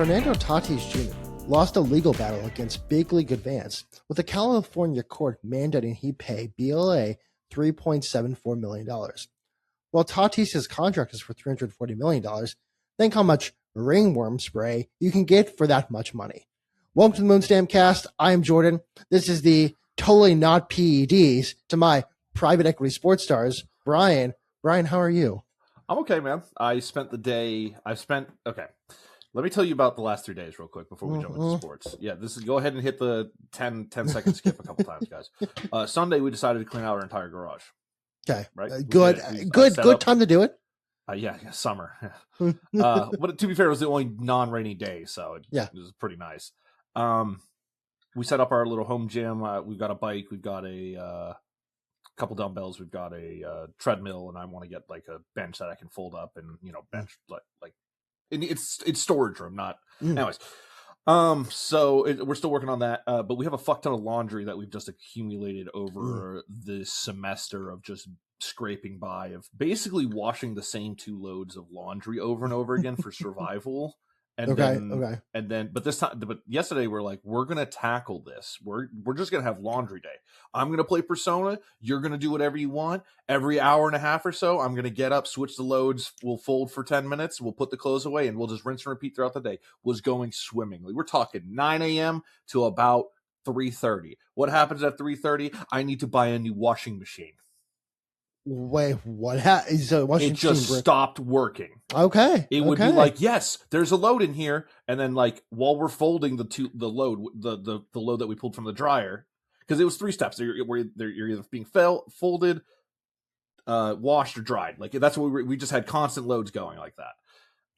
Fernando Tatis Jr. lost a legal battle against Big League Advance, with a California court mandating he pay BLA $3.74 million. While Tatis' contract is for $340 million, think how much ringworm spray you can get for that much money. Welcome to the Moonstamp Cast. I am Jordan. This is the totally not PEDs to my private equity sports stars, Brian. Brian, how are you? I'm okay, man. Okay. Let me tell you about the last 3 days real quick before we jump into sports. Yeah, go ahead and hit the 10-second skip a couple times, guys. Sunday, we decided to clean out our entire garage. Okay. Right? Good time to do it. Yeah, summer. But to be fair, it was the only non-rainy day, so it was pretty nice. We set up our little home gym. We've got a bike. We've got a couple dumbbells. We've got a treadmill, and I want to get like a bench that I can fold up and bench like. It's storage room, not anyways. So we're still working on that, but we have a fuck ton of laundry that we've just accumulated over this semester of just scraping by, of basically washing the same 2 loads of laundry over and over again for survival. And but yesterday we're like, we're gonna tackle this. We're just gonna have laundry day. I'm gonna play Persona. You're gonna do whatever you want. Every hour and a half or so, I'm gonna get up, switch the loads. We'll fold for 10 minutes. We'll put the clothes away, and we'll just rinse and repeat throughout the day. Was going swimmingly. We're talking 9 a.m. to about 3:30. What happens at 3:30? I need to buy a new washing machine. Wait, what happened? So it just stopped working. Okay. It would be like, yes, there's a load in here, and then like while we're folding the load that we pulled from the dryer, because it was 3 steps. You're either being folded, washed, or dried. Like that's what we just had constant loads going like that.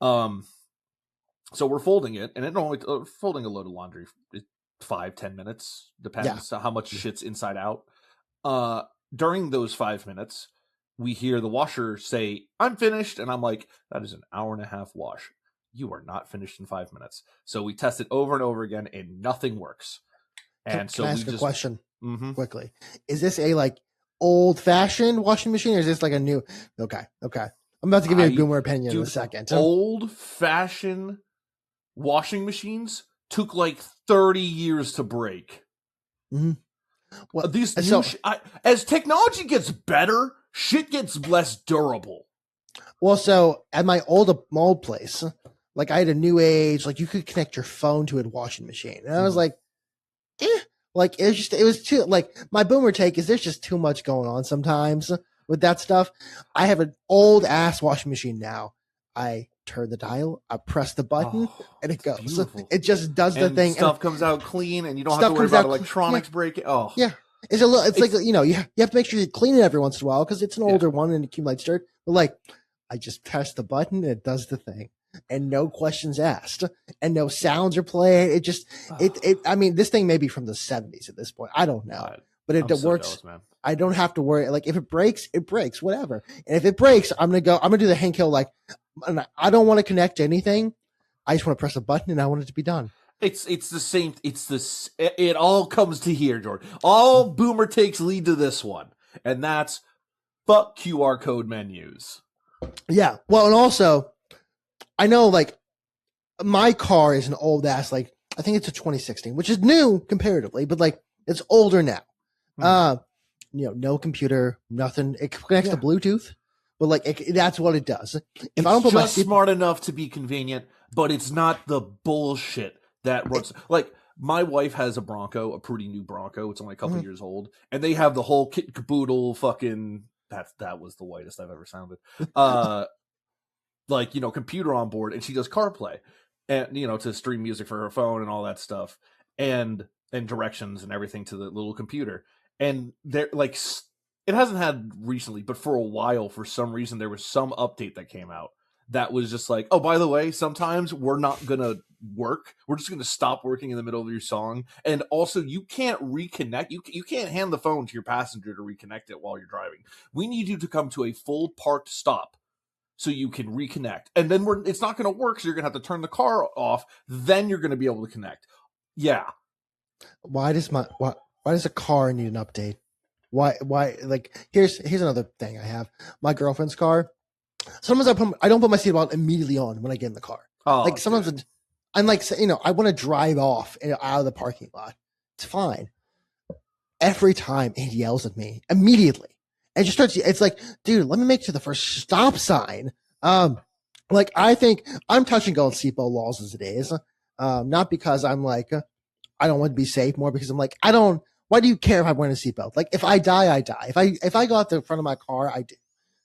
So we're folding it, and it only folding a load of laundry is 5-10 minutes, depends on how much shit's inside out. During those 5 minutes, we hear the washer say, "I'm finished." And I'm like, that is an hour and a half wash. You are not finished in 5 minutes. So we test it over and over again, and nothing works. And can I ask a question quickly? Is this a like old fashioned washing machine, or is this like a new? Okay. I'm about to give you a boomer opinion in a second. Old fashioned washing machines took like 30 years to break. Mm-hmm. Well, as technology gets better, shit gets less durable. Well, so at my old place, like I had a new age, like you could connect your phone to a washing machine, and I was like, like it was too like my boomer take is there's just too much going on sometimes with that stuff. I have an old ass washing machine now. I turn the dial, I press the button, and it goes. Beautiful. It just does the thing. Stuff comes out clean, and you don't have to worry about electronics breaking. Oh, yeah. It's a little. It's like you have to make sure you clean it every once in a while because it's an older one and it accumulates dirt. But like, I just press the button, and it does the thing, and no questions asked, and no sounds are played. It just I mean, this thing may be from the 70s at this point. I don't know, but it works. Jealous, man. I don't have to worry. Like if it breaks, it breaks. Whatever. And if it breaks, I'm gonna do the Hank Hill. Like I don't want to connect to anything. I just want to press a button and I want it to be done. It's the same. It all comes to here, Jordan. All boomer takes lead to this one, and that's fuck QR code menus. Yeah. Well, and also, I know like my car is an old ass. Like I think it's a 2016, which is new comparatively, but like it's older now. No computer, nothing. It connects to Bluetooth, but like that's what it does. If I don't put smart enough to be convenient, but it's not the bullshit that runs. Like my wife has a Bronco, a pretty new Bronco. It's only a couple years old, and they have the whole kit and caboodle. Fucking that was the whitest I've ever sounded. Computer on board, and she does CarPlay, and to stream music for her phone and all that stuff, and directions and everything to the little computer. And they're like, it hasn't had recently, but for a while, for some reason, there was some update that came out that was just like, oh, by the way, sometimes we're not going to work. We're just going to stop working in the middle of your song. And also, you can't reconnect. You can't hand the phone to your passenger to reconnect it while you're driving. We need you to come to a full parked stop so you can reconnect. And then it's not going to work, so you're going to have to turn the car off. Then you're going to be able to connect. Yeah. Why does a car need an update? Why like here's another thing I have. My girlfriend's car. Sometimes I don't put my seatbelt immediately on when I get in the car. Oh, like sometimes I'm like, I want to drive off out of the parking lot. It's fine. Every time it yells at me immediately. And just starts, it's like, dude, let me make it to the first stop sign. Like, I think I'm touch and go on seatbelt laws as it is. Not because I'm like, I don't want to be safe, more because I'm like, why do you care if I'm wearing a seatbelt? Like, if I die, I die. If I go out the front of my car, I do.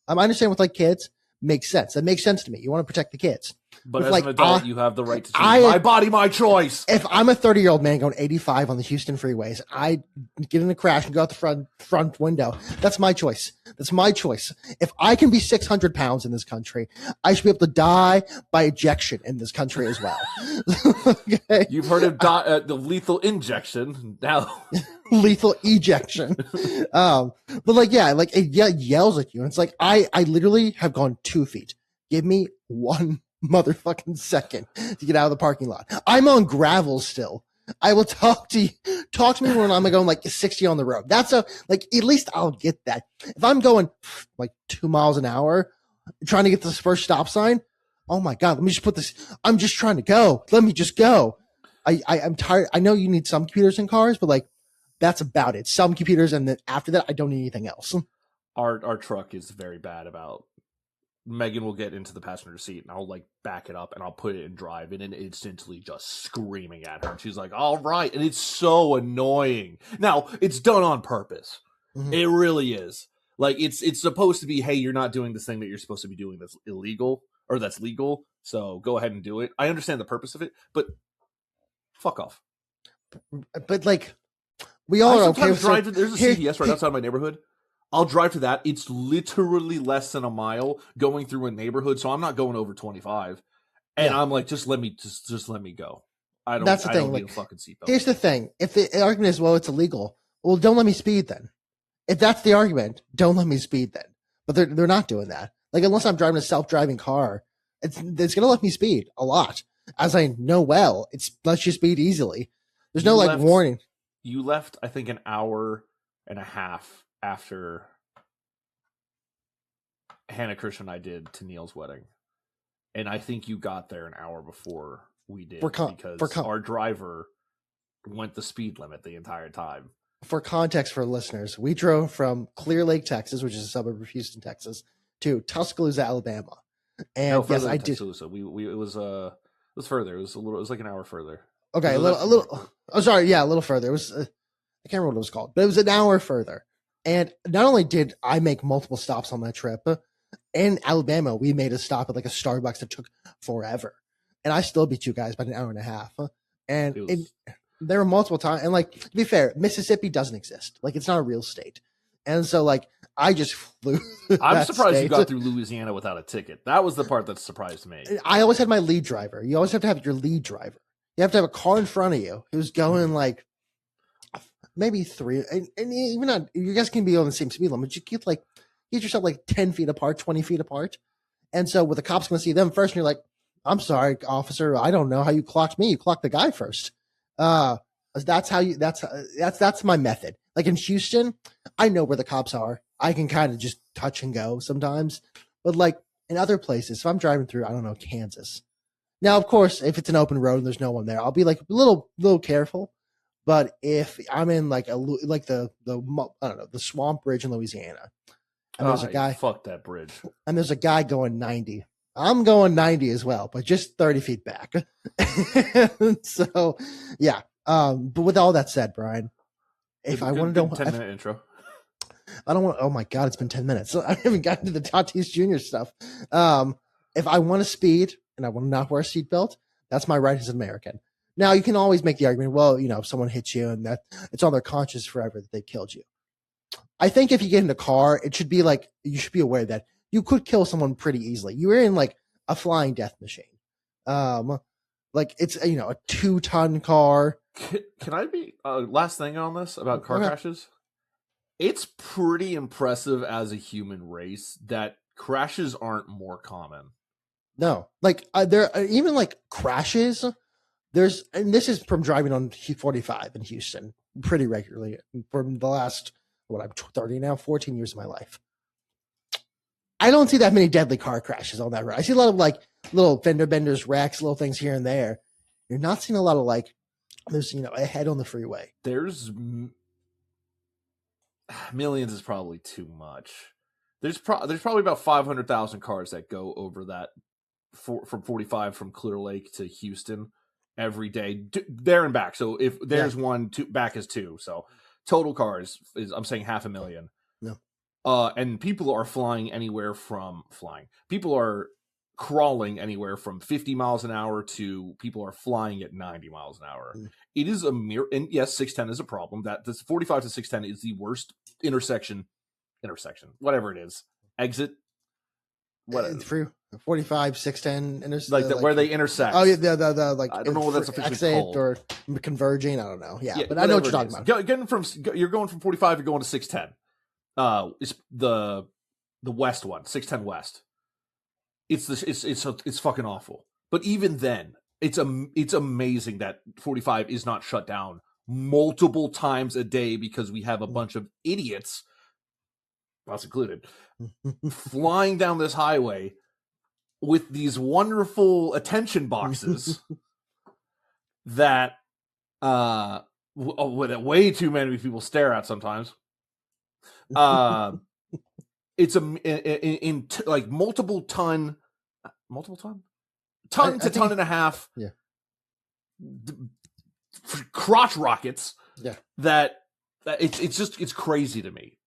I understand with like kids, makes sense. That makes sense to me. You want to protect the kids. But as an adult, you have the right to choose my body, my choice. If I'm a 30-year-old man going 85 on the Houston freeways, I get in a crash and go out the front window. That's my choice. That's my choice. If I can be 600 pounds in this country, I should be able to die by ejection in this country as well. Okay? You've heard of the lethal injection. Now, lethal ejection. But like, yeah, like it yells at you. And it's like, I literally have gone 2 feet. Give me 1 motherfucking second to get out of the parking lot. I'm on gravel still. I will talk to you. Talk to me when I'm going like 60 on the road. That's at least I'll get that. If I'm going like 2 miles an hour, trying to get this first stop sign, oh my God, let me just put this. I'm just trying to go. Let me just go. I'm tired. I know you need some computers in cars, but like that's about it. Some computers, and then after that, I don't need anything else. Our truck is very bad about. Megan will get into the passenger seat and I'll like back it up and I'll put it in drive and then instantly just screaming at her. And she's like, all right. And it's so annoying. Now it's done on purpose. Mm-hmm. It really is. Like it's supposed to be, hey, you're not doing this thing that you're supposed to be doing that's illegal or that's legal. So go ahead and do it. I understand the purpose of it, but fuck off. But like we all are okay. There's a CVS right outside my neighborhood. I'll drive to that. It's literally less than a mile going through a neighborhood, so I'm not going over 25. And I'm like, just let me go. I don't. That's the thing. Don't need a fucking seatbelt. Here's the thing: if the argument is, well, it's illegal, well, don't let me speed then. If that's the argument, don't let me speed then. But they're not doing that. Like unless I'm driving a self-driving car, it's gonna let me speed a lot. As I know well, it's lets you speed easily. There's no warning. You left, I think, an hour and a half after Hannah, Christian, and I did to Neil's wedding, and I think you got there an hour before we did because our driver went the speed limit the entire time. For context for listeners, we drove from Clear Lake, Texas, which is a suburb of Houston, Texas, to Tuscaloosa, Alabama. And yes, I did. It was further. It was like an hour further. Okay, a little. Oh, sorry. Yeah, a little further. It was. I can't remember what it was called, but it was an hour further. And not only did I make multiple stops on that trip, in Alabama, we made a stop at like a Starbucks that took forever. And I still beat you guys by an hour and a half. And there were multiple times. And like, to be fair, Mississippi doesn't exist. Like, it's not a real state. And so like, I just flew. I'm surprised you got through Louisiana without a ticket. That was the part that surprised me. I always had my lead driver. You always have to have your lead driver. You have to have a car in front of you who's going like, maybe 3, and even not. You guys can be on the same speed limit. You get yourself like 10 feet apart, 20 feet apart, and so with the cops going to see them first, and you're like, "I'm sorry, officer, I don't know how you clocked me. You clocked the guy first." That's how you. That's my method. Like in Houston, I know where the cops are. I can kind of just touch and go sometimes, but like in other places, if I'm driving through, I don't know, Kansas. Now, of course, if it's an open road and there's no one there, I'll be like a little careful. But if I'm in like the I don't know, the Swamp Bridge in Louisiana, and there's a guy, fuck that bridge, and there's a guy going 90. I'm going 90 as well, but just 30 feet back. So, yeah. But with all that said, Brian, if I want to know, 10-minute intro. I don't want. Oh my God, it's been 10 minutes. So I haven't gotten to the Tatis Jr. stuff. If I want to speed and I want to not wear a seatbelt, that's my right as an American. Now, you can always make the argument, well, if someone hits you and that it's on their conscience forever that they killed you. I think if you get in a car, it should be like, you should be aware that you could kill someone pretty easily. You were in like a flying death machine. Like it's, a 2-ton car. Can I be, last thing on this about car crashes? It's pretty impressive as a human race that crashes aren't more common. No, like there are even like crashes. And this is from driving on 45 in Houston pretty regularly from the last, I'm 30 now, 14 years of my life. I don't see that many deadly car crashes on that road. I see a lot of like little fender benders, wrecks, little things here and there. You're not seeing a lot of like, there's, ahead on the freeway. There's millions is probably too much. There's probably about 500,000 cars that go over that from 45 from Clear Lake to Houston every day, there and back. So if there's one, two, back is two. So total cars is, I'm saying 500,000. No. And people are people are crawling anywhere from 50 miles an hour to people are flying at 90 miles an hour. It is a mirror. And yes, 610 is a problem. That this 45 to 610 is the worst intersection, whatever it is, exit, whatever. Through 45, 610, like where they intersect. Oh yeah, the like, I don't know what that's officially exit called. or converging. I don't know. Yeah, but I know what you're talking about. You're going from 45, you're going to 610. It's the west one, 610 west. It's fucking awful. But even then, it's amazing that 45 is not shut down multiple times a day because we have a bunch of idiots, us included, flying down this highway with these wonderful attention boxes that way too many people stare at sometimes. It's like multiple ton to ton and a half. Yeah. Crotch rockets. Yeah. That it's crazy to me.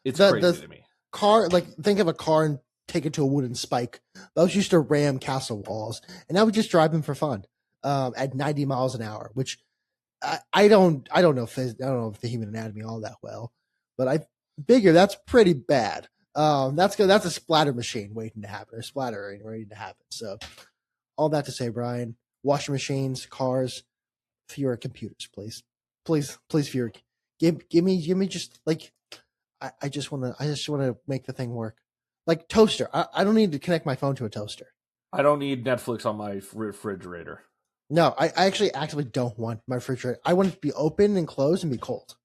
It's crazy to me. Car, like, think of a car and take it to a wooden spike. Those used to ram castle walls, and now we just drive them for fun at 90 miles an hour, which I don't know if the human anatomy all that well, but I figure that's pretty bad. That's a splatter machine waiting to happen, or splattering waiting to happen. So all that to say, Brian, washing machines, cars, fewer computers, please fewer. Give me just like, I just want to make the thing work. Like toaster. I don't need to connect my phone to a toaster. I don't need Netflix on my refrigerator. No, I actually actively don't want my refrigerator. I want it to be open and closed and be cold.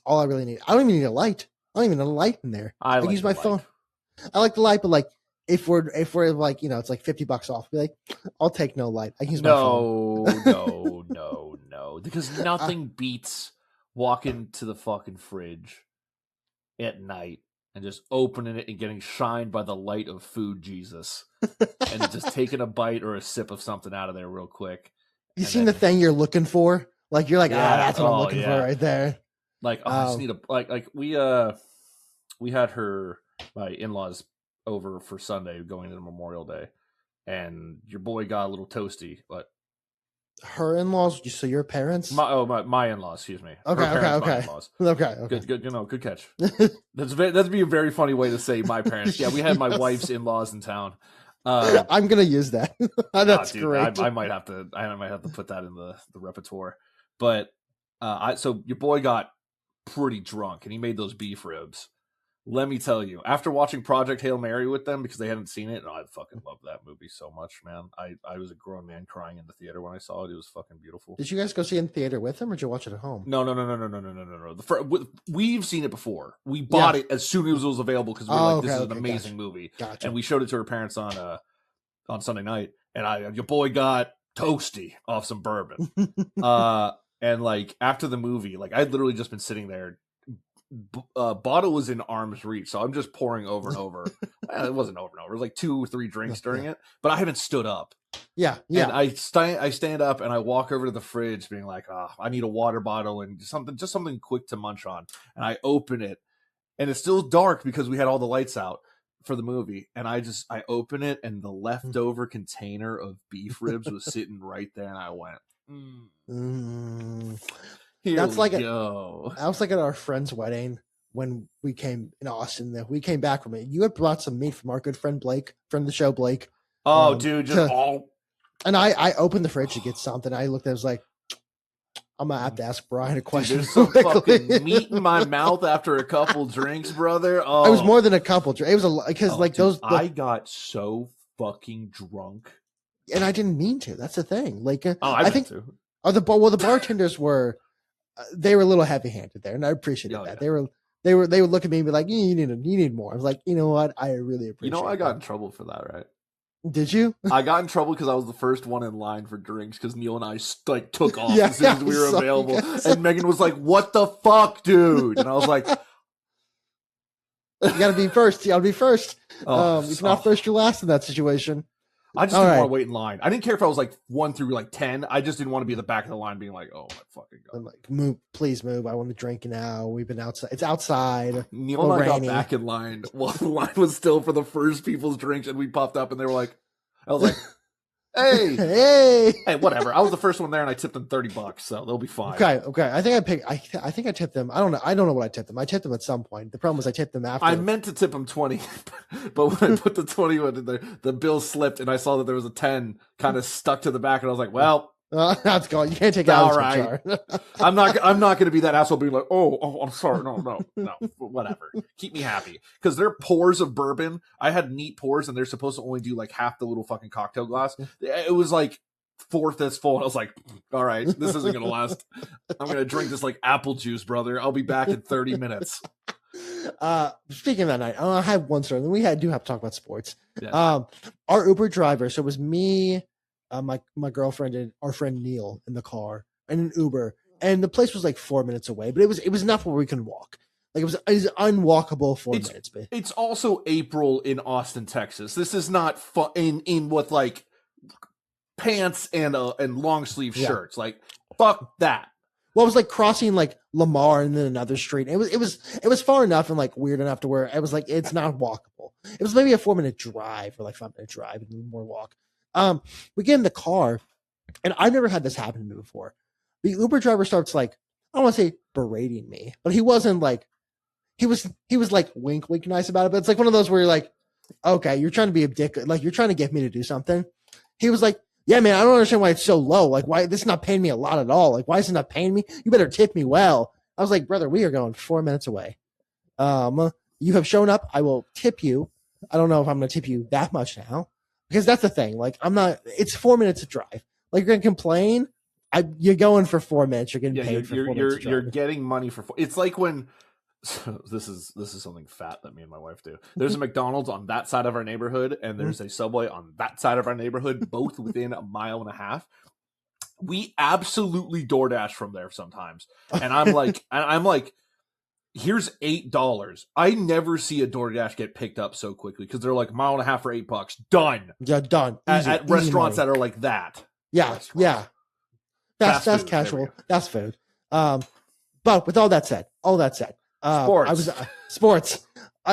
All I really need. I don't even need a light. I don't even need a light in there. I use my phone. I like the light, but like if we're like, it's like $50 off, be like, I'll take no light. I can use my phone. No. Because nothing beats walking to the fucking fridge at night and just opening it and getting shined by the light of food Jesus and just taking a bite or a sip of something out of there real quick. You seen the thing you're looking for? Like, you're like, that's what I'm looking for right there. Like, I just need like we had my in-laws over for Sunday going into Memorial Day, and your boy got a little toasty, but her in-laws, so your parents? My in-laws, excuse me. Okay. Good, good catch. That'd be a very funny way to say my parents. Yeah, we had my wife's in-laws in town. I'm gonna use that. That's great. I might have to put that in the repertoire. But so your boy got pretty drunk, and he made those beef ribs. Let me tell you, after watching Project Hail Mary with them because they hadn't seen it, and I fucking love that movie so much, man. I was a grown man crying in the theater when I saw it. It was fucking beautiful. Did you guys go see it in the theater with them, or did you watch it at home? No. We've seen it before. We bought it as soon as it was available because we were like, this is an amazing movie. Gotcha. And we showed it to our parents on Sunday night, and your boy got toasty off some bourbon. And like after the movie, like I'd literally just been sitting there. Bottle was in arm's reach, so I'm just pouring over and over. It wasn't over and over. It was like 2 or 3 drinks during it, but I haven't stood up. Yeah. And I stand up and I walk over to the fridge, being like, I need a water bottle and something quick to munch on. And I open it, and it's still dark because we had all the lights out for the movie. And I open it, and the leftover container of beef ribs was sitting right there, and I went, That's like I was like at our friend's wedding when we came in Austin. We came back from it. You had brought some meat from our good friend Blake, from the show Blake. Oh, dude, And I opened the fridge to get something. I looked at it, I was like, I'm gonna have to ask Brian a question. Dude, there's some fucking meat in my mouth after a couple drinks, brother. Oh, it was more than a couple drinks. It was because I got so fucking drunk, and I didn't mean to. That's the thing. Like, I think to. The bartenders were. They were a little heavy-handed there, and I appreciated that. Yeah. They would look at me and be like, "You need more." I was like, "You know what? I really appreciate." I got in trouble for that, right? Did you? I got in trouble because I was the first one in line for drinks because Neil and I like took off Yeah, as soon as we were so available. And Megan was like, "What the fuck, dude?" And I was like, "You gotta be first. You gotta be first. Oh, if not first, you're last in that situation." I just didn't want to wait in line. I didn't care if I was like 1 through like 10. I just didn't want to be at the back of the line being like, "Oh my fucking god!" I'm like, "Move, please move. I want to drink now. We've been outside. It's outside." Neil and I got back in line while the line was still for the first people's drinks, and we popped up, and they were like, "I was like." Hey, hey, whatever. I was the first one there, and I tipped them $30, so they'll be fine. Okay. I think I tipped them. I don't know what I tipped them. I tipped them at some point. The problem was I tipped them after. I meant to tip them 20, but when I put the 20 in there, the bill slipped, and I saw that there was a 10 kind of stuck to the back, and I was like, "Well, that's gone. You can't take out. All right, I'm not going to be that asshole being like, oh, I'm sorry, no, whatever. Keep me happy because their pours of bourbon. I had neat pours, and they're supposed to only do like half the little fucking cocktail glass. It was like fourth this full, and I was like, all right, this isn't gonna last. I'm gonna drink this like apple juice, brother. I'll be back in 30 minutes. Speaking of that night, I have one story. We do have to talk about sports. Yeah. Our Uber driver. So it was me. My girlfriend and our friend Neil in the car and an Uber, and the place was like 4 minutes away, but it was enough where we can walk. Like it was unwalkable 4 minutes. It's also April in Austin, Texas. This is not fun in with like pants and long sleeve shirts. Like fuck that. Well, it was like crossing like Lamar and then another street. It was far enough and like weird enough to where it was like it's not walkable. It was maybe a 4-minute drive or like 5-minute drive and more walk. We get in the car, and I've never had this happen to me before. The Uber driver starts like, I don't want to say berating me, but he wasn't like, he was like wink nice about it. But it's like one of those where you're like, okay, you're trying to be a dick, like you're trying to get me to do something. He was like, yeah, man, I don't understand why it's so low. Like, why this is not paying me a lot at all? Like, why is it not paying me? You better tip me well. I was like, brother, we are going 4 minutes away. You have shown up. I will tip you. I don't know if I'm going to tip you that much now. Because that's the thing. Like, it's 4 minutes of drive. Like, you're going to complain. You're going for 4 minutes. You're getting paid for 4 minutes. You're getting money for. It's like when. So this is something fat that me and my wife do. There's a McDonald's on that side of our neighborhood, and there's a Subway on that side of our neighborhood, both within a mile and a half. We absolutely DoorDash from there sometimes, and I'm like. Here's $8. I never see a DoorDash get picked up so quickly because they're like $1.5 miles for $8. Done. Yeah, done. At restaurants that are like that. Yeah, yeah. That's casual. That's food. But with all that said, sports. Sports.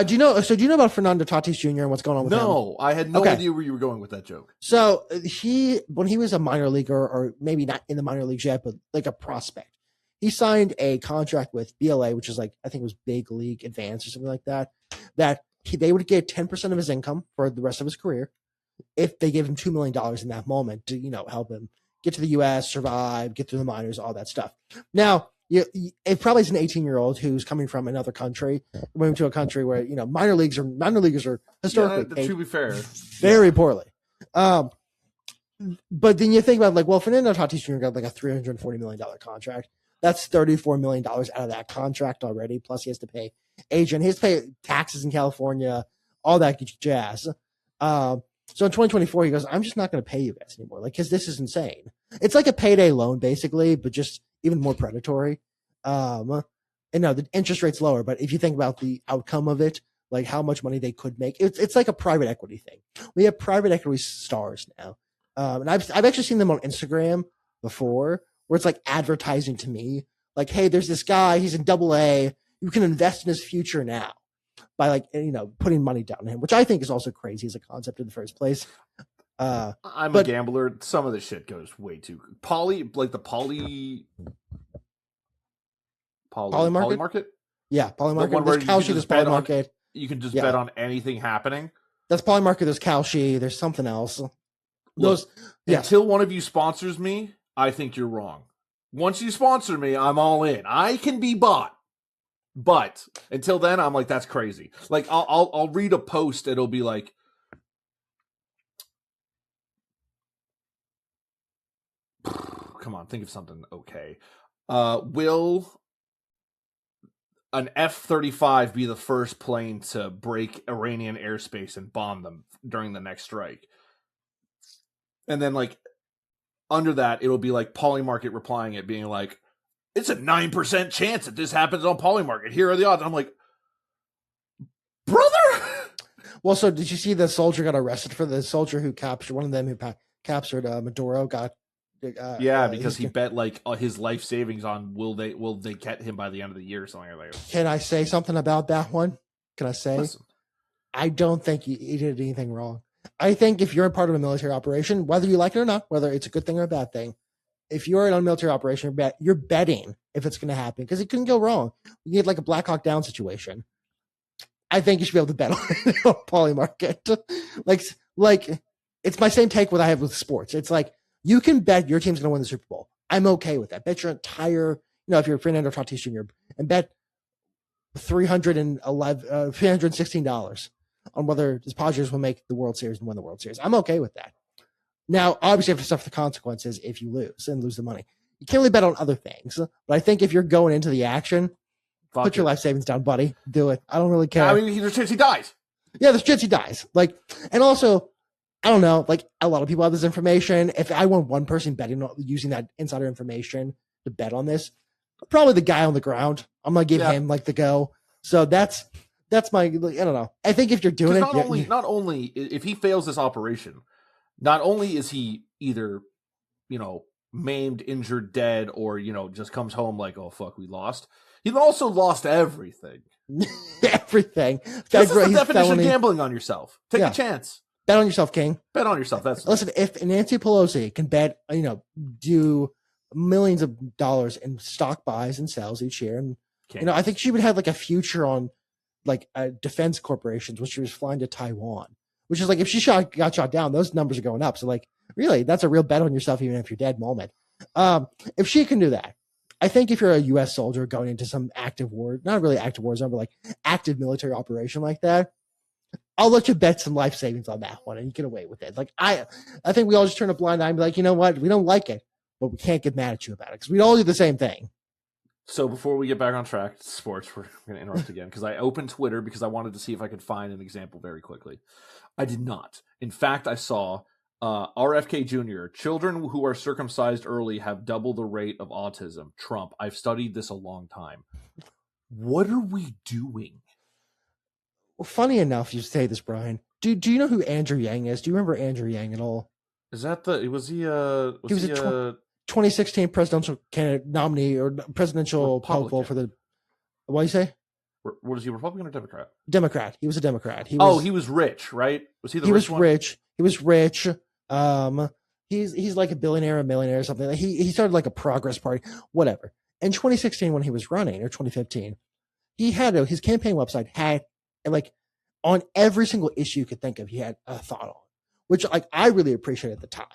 Do you know? So do you know about Fernando Tatis Jr. and what's going on with him? No, I had no idea where you were going with that joke. So when he was a minor leaguer, or maybe not in the minor leagues yet, but like a prospect. He signed a contract with BLA, which is like, I think it was Big League Advance or something like that, they would get 10% of his income for the rest of his career if they gave him $2 million in that moment to, help him get to the U.S., survive, get through the minors, all that stuff. Now, it probably is an 18-year-old who's coming from another country, moving to a country where, minor leaguers are historically paid, to be fair, very poorly. But then you think about like, well, Fernando Tatis Jr. got like a $340 million contract. That's $34 million out of that contract already. Plus, he has to pay agent. He has to pay taxes in California, all that jazz. So in 2024, he goes, I'm just not going to pay you guys anymore. Like, because this is insane. It's like a payday loan, basically, but just even more predatory. And no, the interest rate's lower. But if you think about the outcome of it, like how much money they could make, it's like a private equity thing. We have private equity stars now. And I've actually seen them on Instagram before, where it's like advertising to me, like, hey, there's this guy, he's in AA. You can invest in his future now by like, putting money down on him, which I think is also crazy as a concept in the first place. I'm a gambler. Some of the shit goes way too poly market. Yeah, poly market. There's Kalshi, there's poly market. You can just bet on anything happening. That's poly market. There's Kalshi. There's something else. Until one of you sponsors me, I think you're wrong. Once you sponsor me, I'm all in. I can be bought. But until then, I'm like, that's crazy. Like, I'll read a post. It'll be like, come on, think of something okay. Will an F-35 be the first plane to break Iranian airspace and bomb them during the next strike? And then like under that, it'll be like Polymarket replying it, being like, "It's a 9% chance that this happens on Polymarket. Here are the odds." I'm like, brother. Well, so did you see the soldier got arrested for the soldier who captured one of them who captured Maduro? Got because he bet like his life savings on will they get him by the end of the year or something like that. Can I say something about that one? Can I say? Listen. I don't think he did anything wrong. I think if you're a part of a military operation, whether you like it or not, whether it's a good thing or a bad thing, if you're in a military operation, you're betting if it's going to happen because it couldn't go wrong. You get like a Black Hawk Down situation. I think you should be able to bet on Polymarket. like it's my same take what I have with sports. It's like you can bet your team's going to win the Super Bowl. I'm okay with that. Bet your entire, if you're Fernando Tatis Jr. and bet $316 on whether his Padres will make the World Series and win the World Series. I'm okay with that. Now, obviously, you have to suffer the consequences if you lose the money. You can't really bet on other things. But I think if you're going into the action, put your life savings down, buddy. Do it. I don't really care. I mean, there's a chance he dies. Yeah, there's a chance he dies. And also, I don't know, a lot of people have this information. If I want one person betting on using that insider information to bet on this, probably the guy on the ground. I'm going to give him the go. So that's my, I don't know. I think if you're doing it. Not only if he fails this operation, not only is he either, maimed, injured, dead, or, just comes home like, oh, fuck, we lost. He also lost everything. Everything. This is the definition of gambling on yourself. Take a chance. Bet on yourself, King. Bet on yourself. Listen, if Nancy Pelosi can bet, do millions of dollars in stock buys and sells each year, and I think she would have a future on defense corporations when she was flying to Taiwan, which is if she got shot down, those numbers are going up. So really, that's a real bet on yourself, even if you're dead moment. If she can do that, I think if you're a U.S. soldier going into some active war, not really active war zone, but active military operation like that, I'll let you bet some life savings on that one and you get away with it. I think we all just turn a blind eye and be like, you know what? We don't like it, but we can't get mad at you about it because we all do the same thing. So before we get back on track to sports, we're going to interrupt again because I opened Twitter because I wanted to see if I could find an example very quickly. I did not. In fact, I saw RFK Jr., children who are circumcised early have double the rate of autism. Trump, I've studied this a long time. What are we doing? Well, funny enough, you say this, Brian. Do you know who Andrew Yang is? Do you remember Andrew Yang at all? Is that was he a 2016 presidential candidate nominee or presidential hopeful for the, what do you say? What is he, Republican or Democrat? Democrat. He was a Democrat. He was rich, right? Was he the rich one? He was rich. He's like a billionaire, a millionaire or something. He started a progress party, whatever. In 2016, when he was running, or 2015, he had his campaign website had on every single issue you could think of, he had a thought on, which I really appreciated at the time.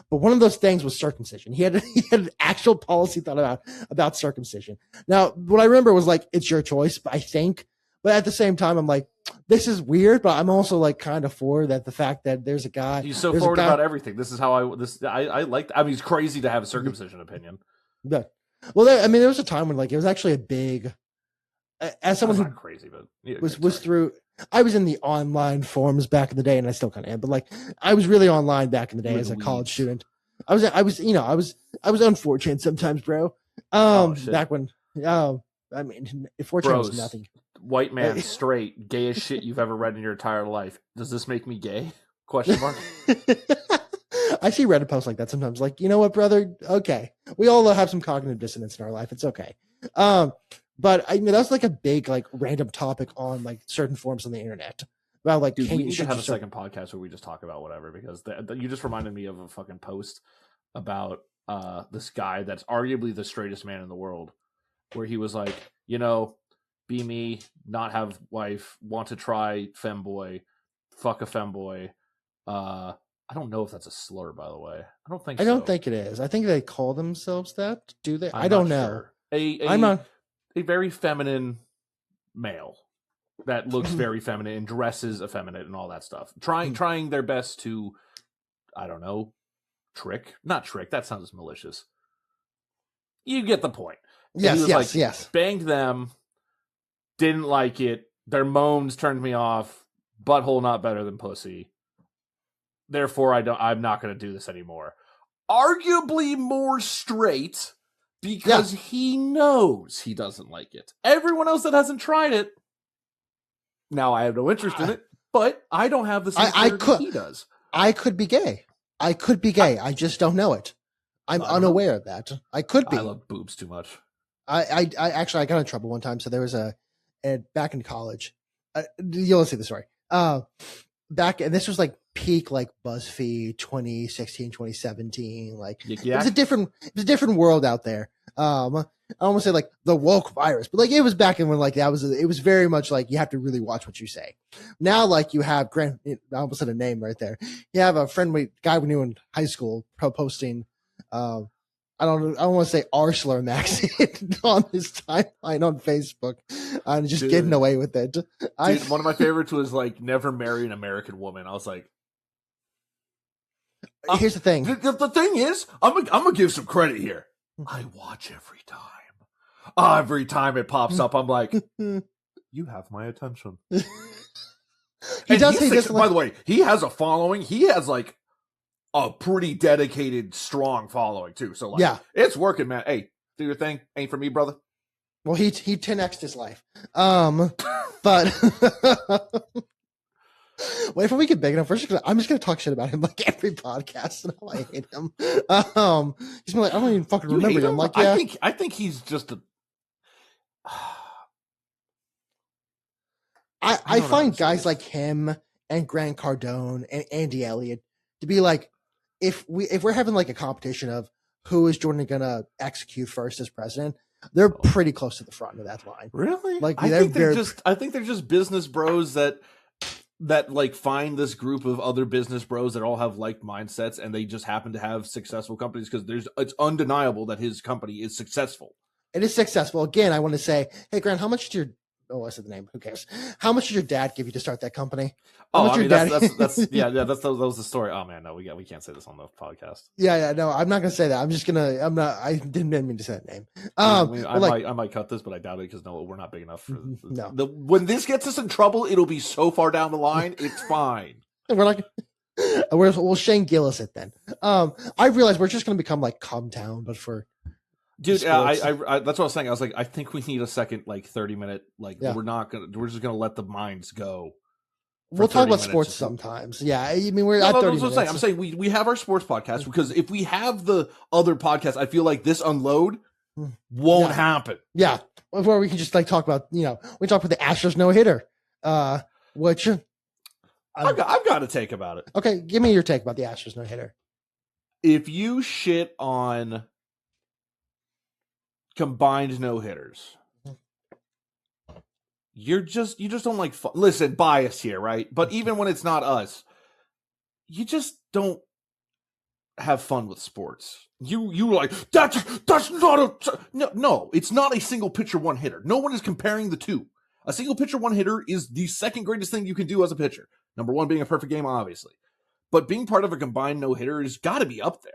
But one of those things was circumcision. He had an actual policy thought about circumcision. Now, what I remember was it's your choice, but at the same time, I'm this is weird, but I'm also kind of for that. The fact that there's a guy. He's so forward about everything. This is how I like. I mean, it's crazy to have a circumcision opinion. Yeah. Well, there was a time when it was actually a big. As someone who crazy, but was through. I was in the online forums back in the day, and I still kind of am. But I was really online back in the day as a college student. I was unfortunate sometimes, bro. Back when, I mean, fortunate was nothing. White man, straight, gayest shit you've ever read in your entire life. Does this make me gay? Question mark. I see Reddit posts like that sometimes. You know what, brother? Okay, we all have some cognitive dissonance in our life. It's okay. But that's a big random topic on certain forums on the internet about dude, we should have a second podcast where we just talk about whatever, because you just reminded me of a fucking post about this guy that's arguably the straightest man in the world, where he was like, be me, not have wife, want to try femboy, fuck a femboy. I don't know if that's a slur, by the way. I don't think. I don't think it is. I think they call themselves that. Do they? I don't know. Sure. A very feminine male that looks very feminine and dresses effeminate and all that stuff. Trying their best to, I don't know, not trick. That sounds malicious. You get the point. Yes. Banged them. Didn't like it. Their moans turned me off. Butthole not better than pussy. Therefore, I'm not going to do this anymore. Arguably more straight because he knows he doesn't like it. Everyone else that hasn't tried it, now I have no interest in it, but I don't have the same that he does. I could be gay. I just don't know it. I'm unaware of that. I could be. I love boobs too much. I actually, I got in trouble one time. So there was back in college, you'll see the story. And this was like peak, like BuzzFeed 2016, 2017. Like it was a different world out there. I almost say like the woke virus, but like it was back in when like it was very much like you have to really watch what you say. Now, like you have I almost said a name right there. You have a guy we knew in high school posting, I don't want to say Arsler Maxine on his timeline on Facebook and just getting away with it. One of my favorites was like never marry an American woman. I was like, here's the thing. The thing is, I'm gonna give some credit here. I watch every time. Every time it pops up, I'm like, you have my attention. By the way, he has a following. He has like a pretty dedicated, strong following too. So like, it's working, man. Hey, do your thing. Ain't for me, brother. Well, he 10x'd his life. But wait, if we get big enough, I'm just gonna talk shit about him like every podcast, and how I hate him. He's like, I don't even fucking remember him. I'm like, yeah. I think he's just a. I find guys like him and Grant Cardone and Andy Elliott to be like, if we're having like a competition of who is Jorden gonna execute first as president, they're pretty close to the front of that line. Really? Like I think they're just business bros that like find this group of other business bros that all have like mindsets, and they just happen to have successful companies because it's undeniable that his company is successful. It is successful. Again, I want to say, hey, Grant, how much did I said the name. Who cares? How much did your dad give you to start that company? That was the story. Oh man, no, we can't say this on the podcast. No, I'm not gonna say that. I didn't mean to say that name. I might cut this, but I doubt it because we're not big enough for when this gets us in trouble, it'll be so far down the line. It's fine. We'll Shane Gillis it then. I realize we're just gonna become like Calm Town, but for. Dude, I that's what I was saying. I was like, I think we need a second, like 30-minute, like we're just gonna let the minds go. We'll talk about sports sometimes. Yeah, I mean we're at 30 minutes. I'm saying we have our sports podcast because if we have the other podcast, I feel like this unload won't happen. Yeah, where we can just like talk about we talk about the Astros no-hitter, which I've got a take about it. Okay, give me your take about the Astros no-hitter. If you shit on combined no-hitters, you just don't like fun. Listen, bias here, right? But even when it's not us, you just don't have fun with sports. You like that's not a no, it's not a single pitcher one hitter. No one is comparing the two. A single pitcher one hitter is the second greatest thing you can do as a pitcher. Number one being a perfect game, obviously, but being part of a combined no-hitter has got to be up there.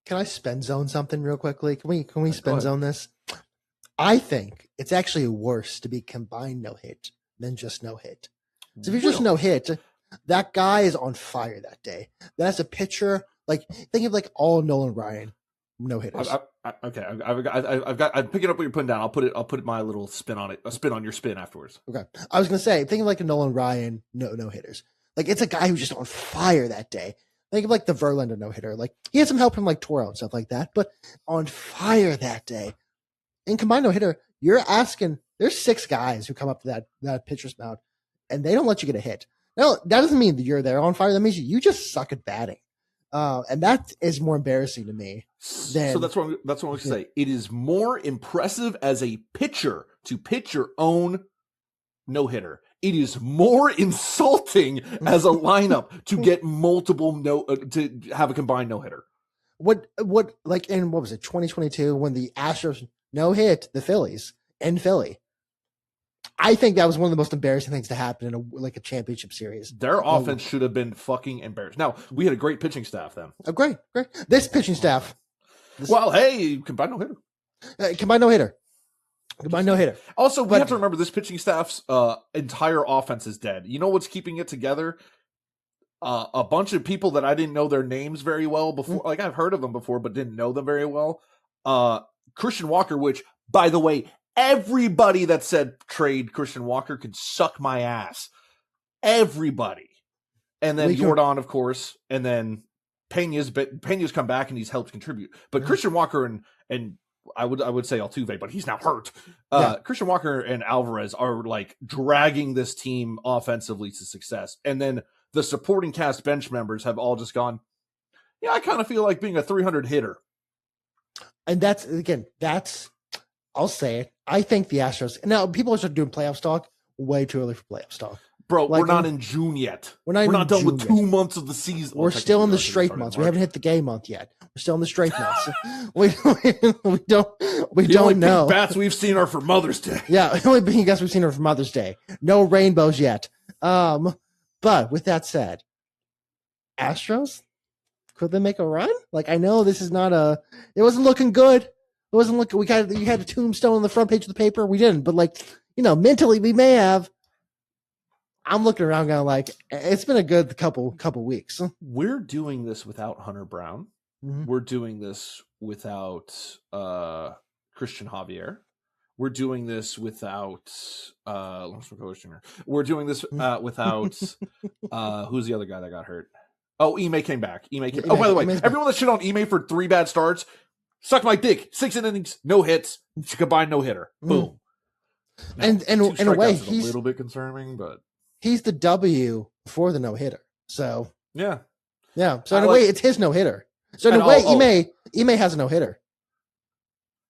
Can I spin zone something real quickly? Can we spin zone this? I think it's actually worse to be combined no hit than just no hit. So if you're just no hit, that guy is on fire that day. That's a pitcher. Like think of like all Nolan Ryan no hitters. Okay, I'm picking up what you're putting down. I'll put my little spin on it. A spin on your spin afterwards. Okay, I was gonna say think of like a Nolan Ryan no hitters. Like it's a guy who's just on fire that day. Think of like the Verlander no-hitter. Like he had some help from like Toro and stuff like that, but on fire that day. In combined no-hitter, you're asking, there's 6 guys who come up to that pitcher's mound and they don't let you get a hit. No, that doesn't mean that you're there on fire. That means you just suck at batting. And that is more embarrassing to me. So that's what I'm going to say. It is more impressive as a pitcher to pitch your own no-hitter. It is more insulting as a lineup to get multiple to have a combined no-hitter. What like in what was it 2022 when the Astros no-hit the Phillies in Philly? I think that was one of the most embarrassing things to happen in a championship series. Their offense should have been fucking embarrassed. Now we had a great pitching staff then. Oh, great. This pitching staff. Hey, combined no-hitter. Combined no-hitter. Combined no-hitter. Also, we have to remember this pitching staff's entire offense is dead. You know what's keeping it together? a bunch of people that I didn't know their names very well before. Like I've heard of them before, but didn't know them very well. Christian Walker, which by the way, everybody that said trade Christian Walker could suck my ass. Everybody. And then Jorden, of course, and then Pena's come back and he's helped contribute. But Christian Walker and I would say Altuve, but he's now hurt. Christian Walker and Alvarez are like dragging this team offensively to success. And then the supporting cast bench members have all just gone, yeah, I kind of feel like being a 300 hitter. And that's, I'll say it. I think the Astros, now people are starting doing playoffs talk way too early for playoffs talk. Bro, like, we're not in June yet. We're not done with 2 months of the season. We're still in the straight months. We haven't hit the gay month yet. We're still in the straight months. we don't know. The bats we've seen are for Mother's Day. Yeah, the only big guess we've seen are for Mother's Day. No rainbows yet. But with that said, Astros, could they make a run? Like, I know this is not it wasn't looking good. It wasn't looking, you had a tombstone on the front page of the paper. We didn't, but like, mentally we may have. I'm looking around going like, it's been a good couple weeks. We're doing this without Hunter Brown. Mm-hmm. We're doing this without Christian Javier. We're doing this without we're doing this without who's the other guy that got hurt? Oh, Ime came back. Oh, by the way, everyone that shit on Ime for 3 bad starts, suck my dick. 6 innings, no hits, combined no hitter. Boom. Now, and in a way, he's a little bit concerning, but he's the W for the no hitter. So yeah. So in a way, it's his no hitter. So in a way, Ime has a no hitter.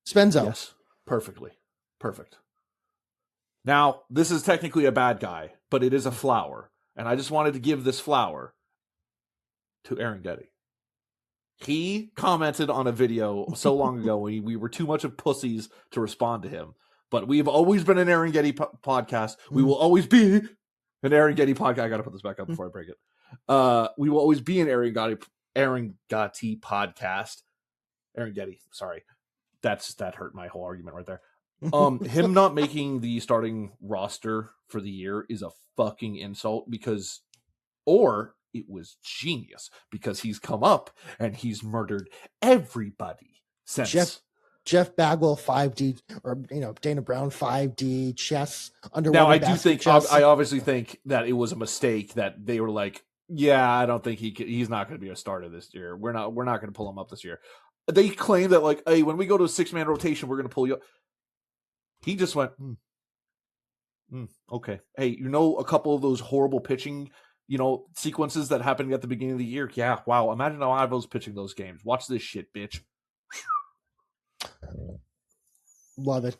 Spenzo, yes, perfect. Now this is technically a bad guy, but it is a flower, and I just wanted to give this flower to Aaron Getty. He commented on a video so long ago when we were too much of pussies to respond to him. But we've always been an Aaron Getty podcast. We will always be an Aaron Getty podcast. I got to put this back up before I break it. We will always be an Aaron Getty podcast. Aaron Getty, sorry. That hurt my whole argument right there. Him not making the starting roster for the year is a fucking insult or it was genius because he's come up and he's murdered everybody since. Jeff Bagwell 5D or Dana Brown 5D chess underwater. Now I do think I obviously think that it was a mistake that they were like, yeah, I don't think he's not going to be a starter this year. We're not going to pull him up this year. They claim that like, hey, when we go to a 6-man rotation, we're going to pull you up. He just went, okay. Hey, a couple of those horrible pitching, sequences that happened at the beginning of the year. Yeah, wow. Imagine how I was pitching those games. Watch this shit, bitch. Love it.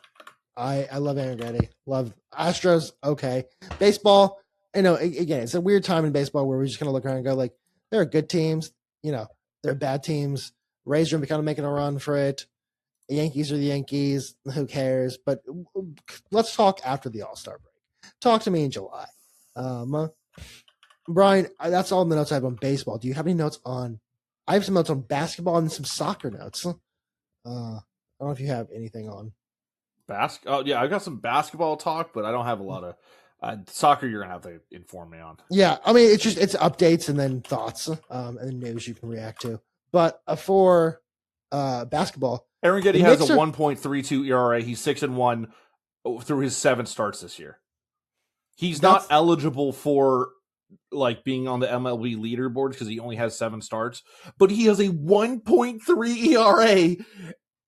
I love Aaron Getty. Love Astros. Okay. Baseball, again, it's a weird time in baseball where we're just going to look around and go like, there are good teams, there are bad teams. Rays are kind of making a run for it. The Yankees are the Yankees. Who cares? But let's talk after the All-Star break. Talk to me in July. Brian, that's all the notes I have on baseball. Do you have any notes on? I have some notes on basketball and some soccer notes. I don't know if you have anything on yeah, I've got some basketball talk, but I don't have a lot of soccer. You're gonna have to inform me on. Yeah, I mean it's updates and then thoughts and then news you can react to. But for basketball, Aaron Getty has a 1.32 ERA. He's 6-1 through his 7 starts this year. He's not eligible for like being on the MLB leaderboard because he only has 7 starts, but he has a 1.3 ERA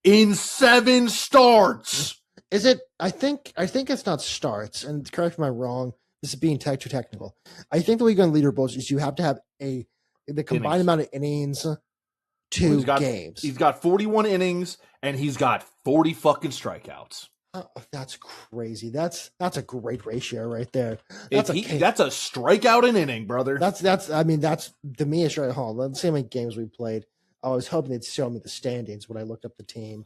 in 7 starts. Is it? I think it's not starts. And correct me if I'm wrong. This is being too technical. I think the way you go on leaderboards is you have to have the combined amount of innings. Games. He's got 41 innings and he's got 40 fucking strikeouts. Oh, that's crazy. That's a great ratio right there. That's a strikeout an inning, brother. That's to me it's right. Hold on. Let's see how many games we played. I was hoping they'd show me the standings when I looked up the team.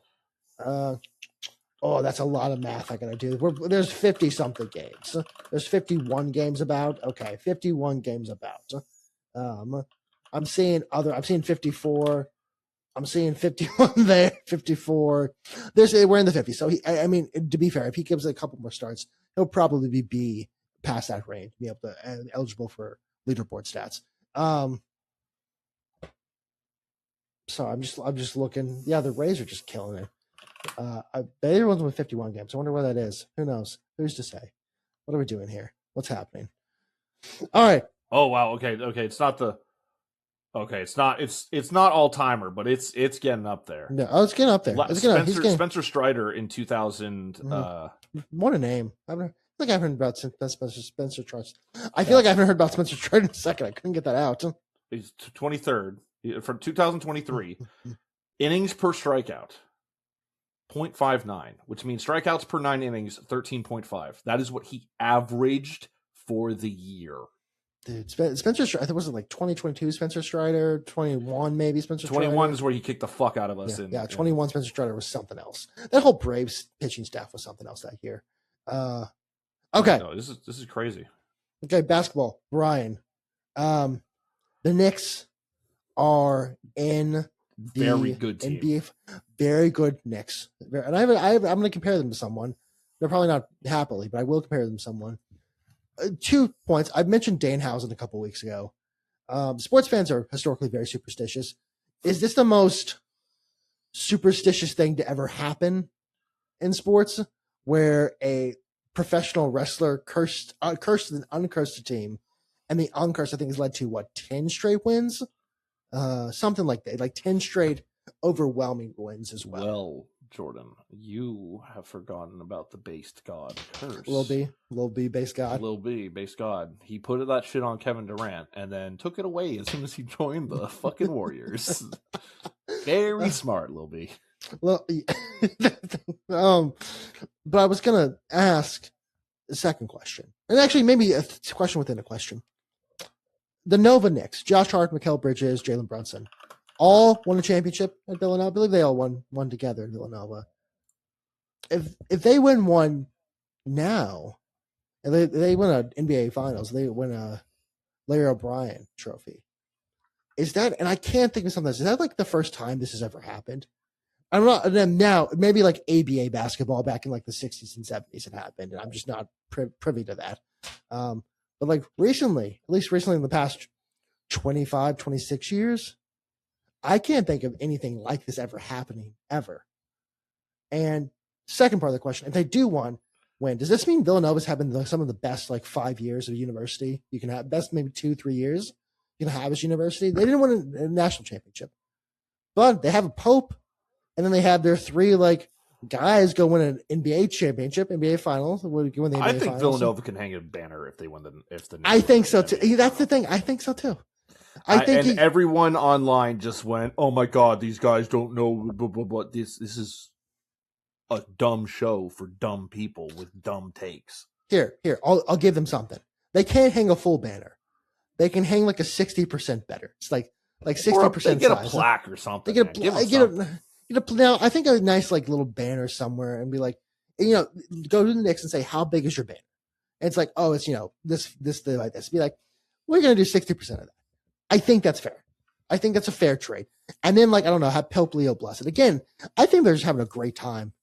That's a lot of math I gotta do. There's 50 something games. There's 51 games about. Okay, 51 games about. I'm seeing 54. I'm seeing 51 there, 54. We're in the 50s. So to be fair, if he gives it a couple more starts, he'll probably be past that range, be able to eligible for leaderboard stats. So I'm just looking. Yeah, the Rays are just killing it. The other ones with 51 games. I wonder where that is. Who knows? Who's to say? What are we doing here? What's happening? All right. Oh wow. Okay. It's not the. Okay, it's not all timer, but it's getting up there. No, it's getting up there. Spencer Strider in 2000. What a name! I feel like I haven't heard about Spencer Trust. I feel like I haven't heard about Spencer Strider in a second. I couldn't get that out. He's 23rd for 2023. Innings per strikeout, 0.59, which means strikeouts per 9 innings, 13.5. That is what he averaged for the year. Dude, Spencer Strider, I think, was it like 2022 Spencer Strider, 21 maybe Spencer Strider? 21 is where he kicked the fuck out of us. Yeah, 21 Spencer Strider was something else. That whole Braves pitching staff was something else that year. Okay. No, this is crazy. Okay, basketball. Brian. The Knicks are in the very good team. NBA, very good Knicks. And I'm going to compare them to someone. They're probably not happily, but I will compare them to someone. 2 points. I mentioned Danhausen a couple weeks ago. Sports fans are historically very superstitious. Is this the most superstitious thing to ever happen in sports, where a professional wrestler cursed an uncursed team, and the uncursed, I think, has led to 10 straight wins, something like that, like 10 straight overwhelming wins as well. Well, Jordan, you have forgotten about the based god curse. Lil B, based god. Lil B, based god. He put that shit on Kevin Durant and then took it away as soon as he joined the fucking Warriors. Very smart, Lil B. Well, but I was gonna ask the second question, and actually maybe a question within a question. The Nova Knicks, Josh Hart, Mikal Bridges, Jalen Brunson, all won a championship at Villanova. I believe they all won together at Villanova. If they win one now, and they win an NBA Finals, they win a Larry O'Brien trophy. Is that? And I can't think of something else. Is that like the first time this has ever happened? I'm not. And then now maybe like ABA basketball back in like the 60s and 70s had happened, and I'm just not privy to that. But like recently, at least recently in the past 25, 26 years, I can't think of anything like this ever happening, ever. And second part of the question, if they do win, does this mean Villanova's having some of the best 5 years of university you can have? Best maybe 2-3 years you can have as university? They didn't win a national championship, but they have a Pope, and then they have their 3 guys go win an NBA championship, NBA Finals. I think Villanova can hang a banner if they win the. I think so too. That's the thing. I think so too. I think everyone online just went, "Oh my god, these guys don't know blah, blah, blah. This is a dumb show for dumb people with dumb takes." Here, I'll give them something. They can't hang a full banner. They can hang like a 60% better. It's like 60%. They get a plaque or something. Now I think a nice little banner somewhere, and be like, go to the Knicks and say, how big is your banner? And it's like, oh, it's this like this. Be like, we're gonna do 60% of that. I think that's fair. I think that's a fair trade. And then I don't know, have Pope Leo bless it. Again, I think they're just having a great time.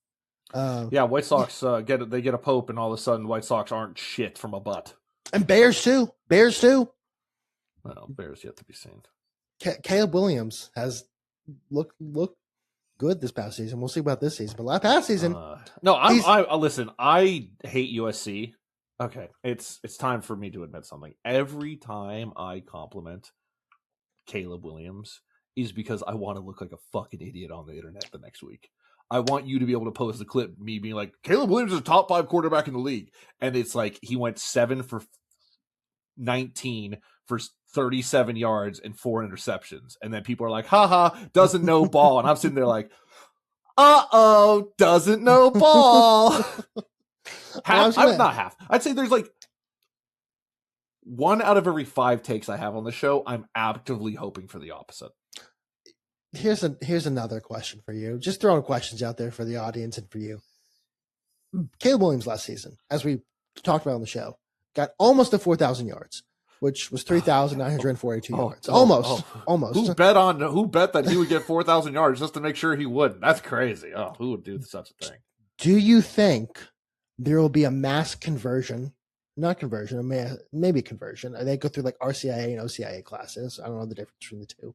White Sox get a Pope, and all of a sudden White Sox aren't shit from a butt. And Bears too. Well, Bears yet to be seen. Caleb Williams has looked good this past season. We'll see about this season, but past season, listen. I hate USC. Okay, it's time for me to admit something. Every time I compliment Caleb Williams is because I want to look like a fucking idiot on the internet the next week. I want you to be able to post the clip, me being like, Caleb Williams is a top 5 quarterback in the league, and it's like he went 7 for 19 for 37 yards and 4 interceptions. And then people are like, haha, doesn't know ball. And I'm sitting there like, uh-oh, doesn't know ball. Not half. I'd say there's 1 out of every 5 takes I have on the show, I'm actively hoping for the opposite. Here's another question for you. Just throwing questions out there for the audience and for you. Caleb Williams last season, as we talked about on the show, got almost to 4,000 yards, which was 3,942 yards. Almost. Who bet that he would get 4,000 yards just to make sure he wouldn't? That's crazy. Oh, who would do such a thing? Do you think there will be a mass conversion not conversion, maybe conversion. They go through like RCIA and OCIA classes. I don't know the difference between the two.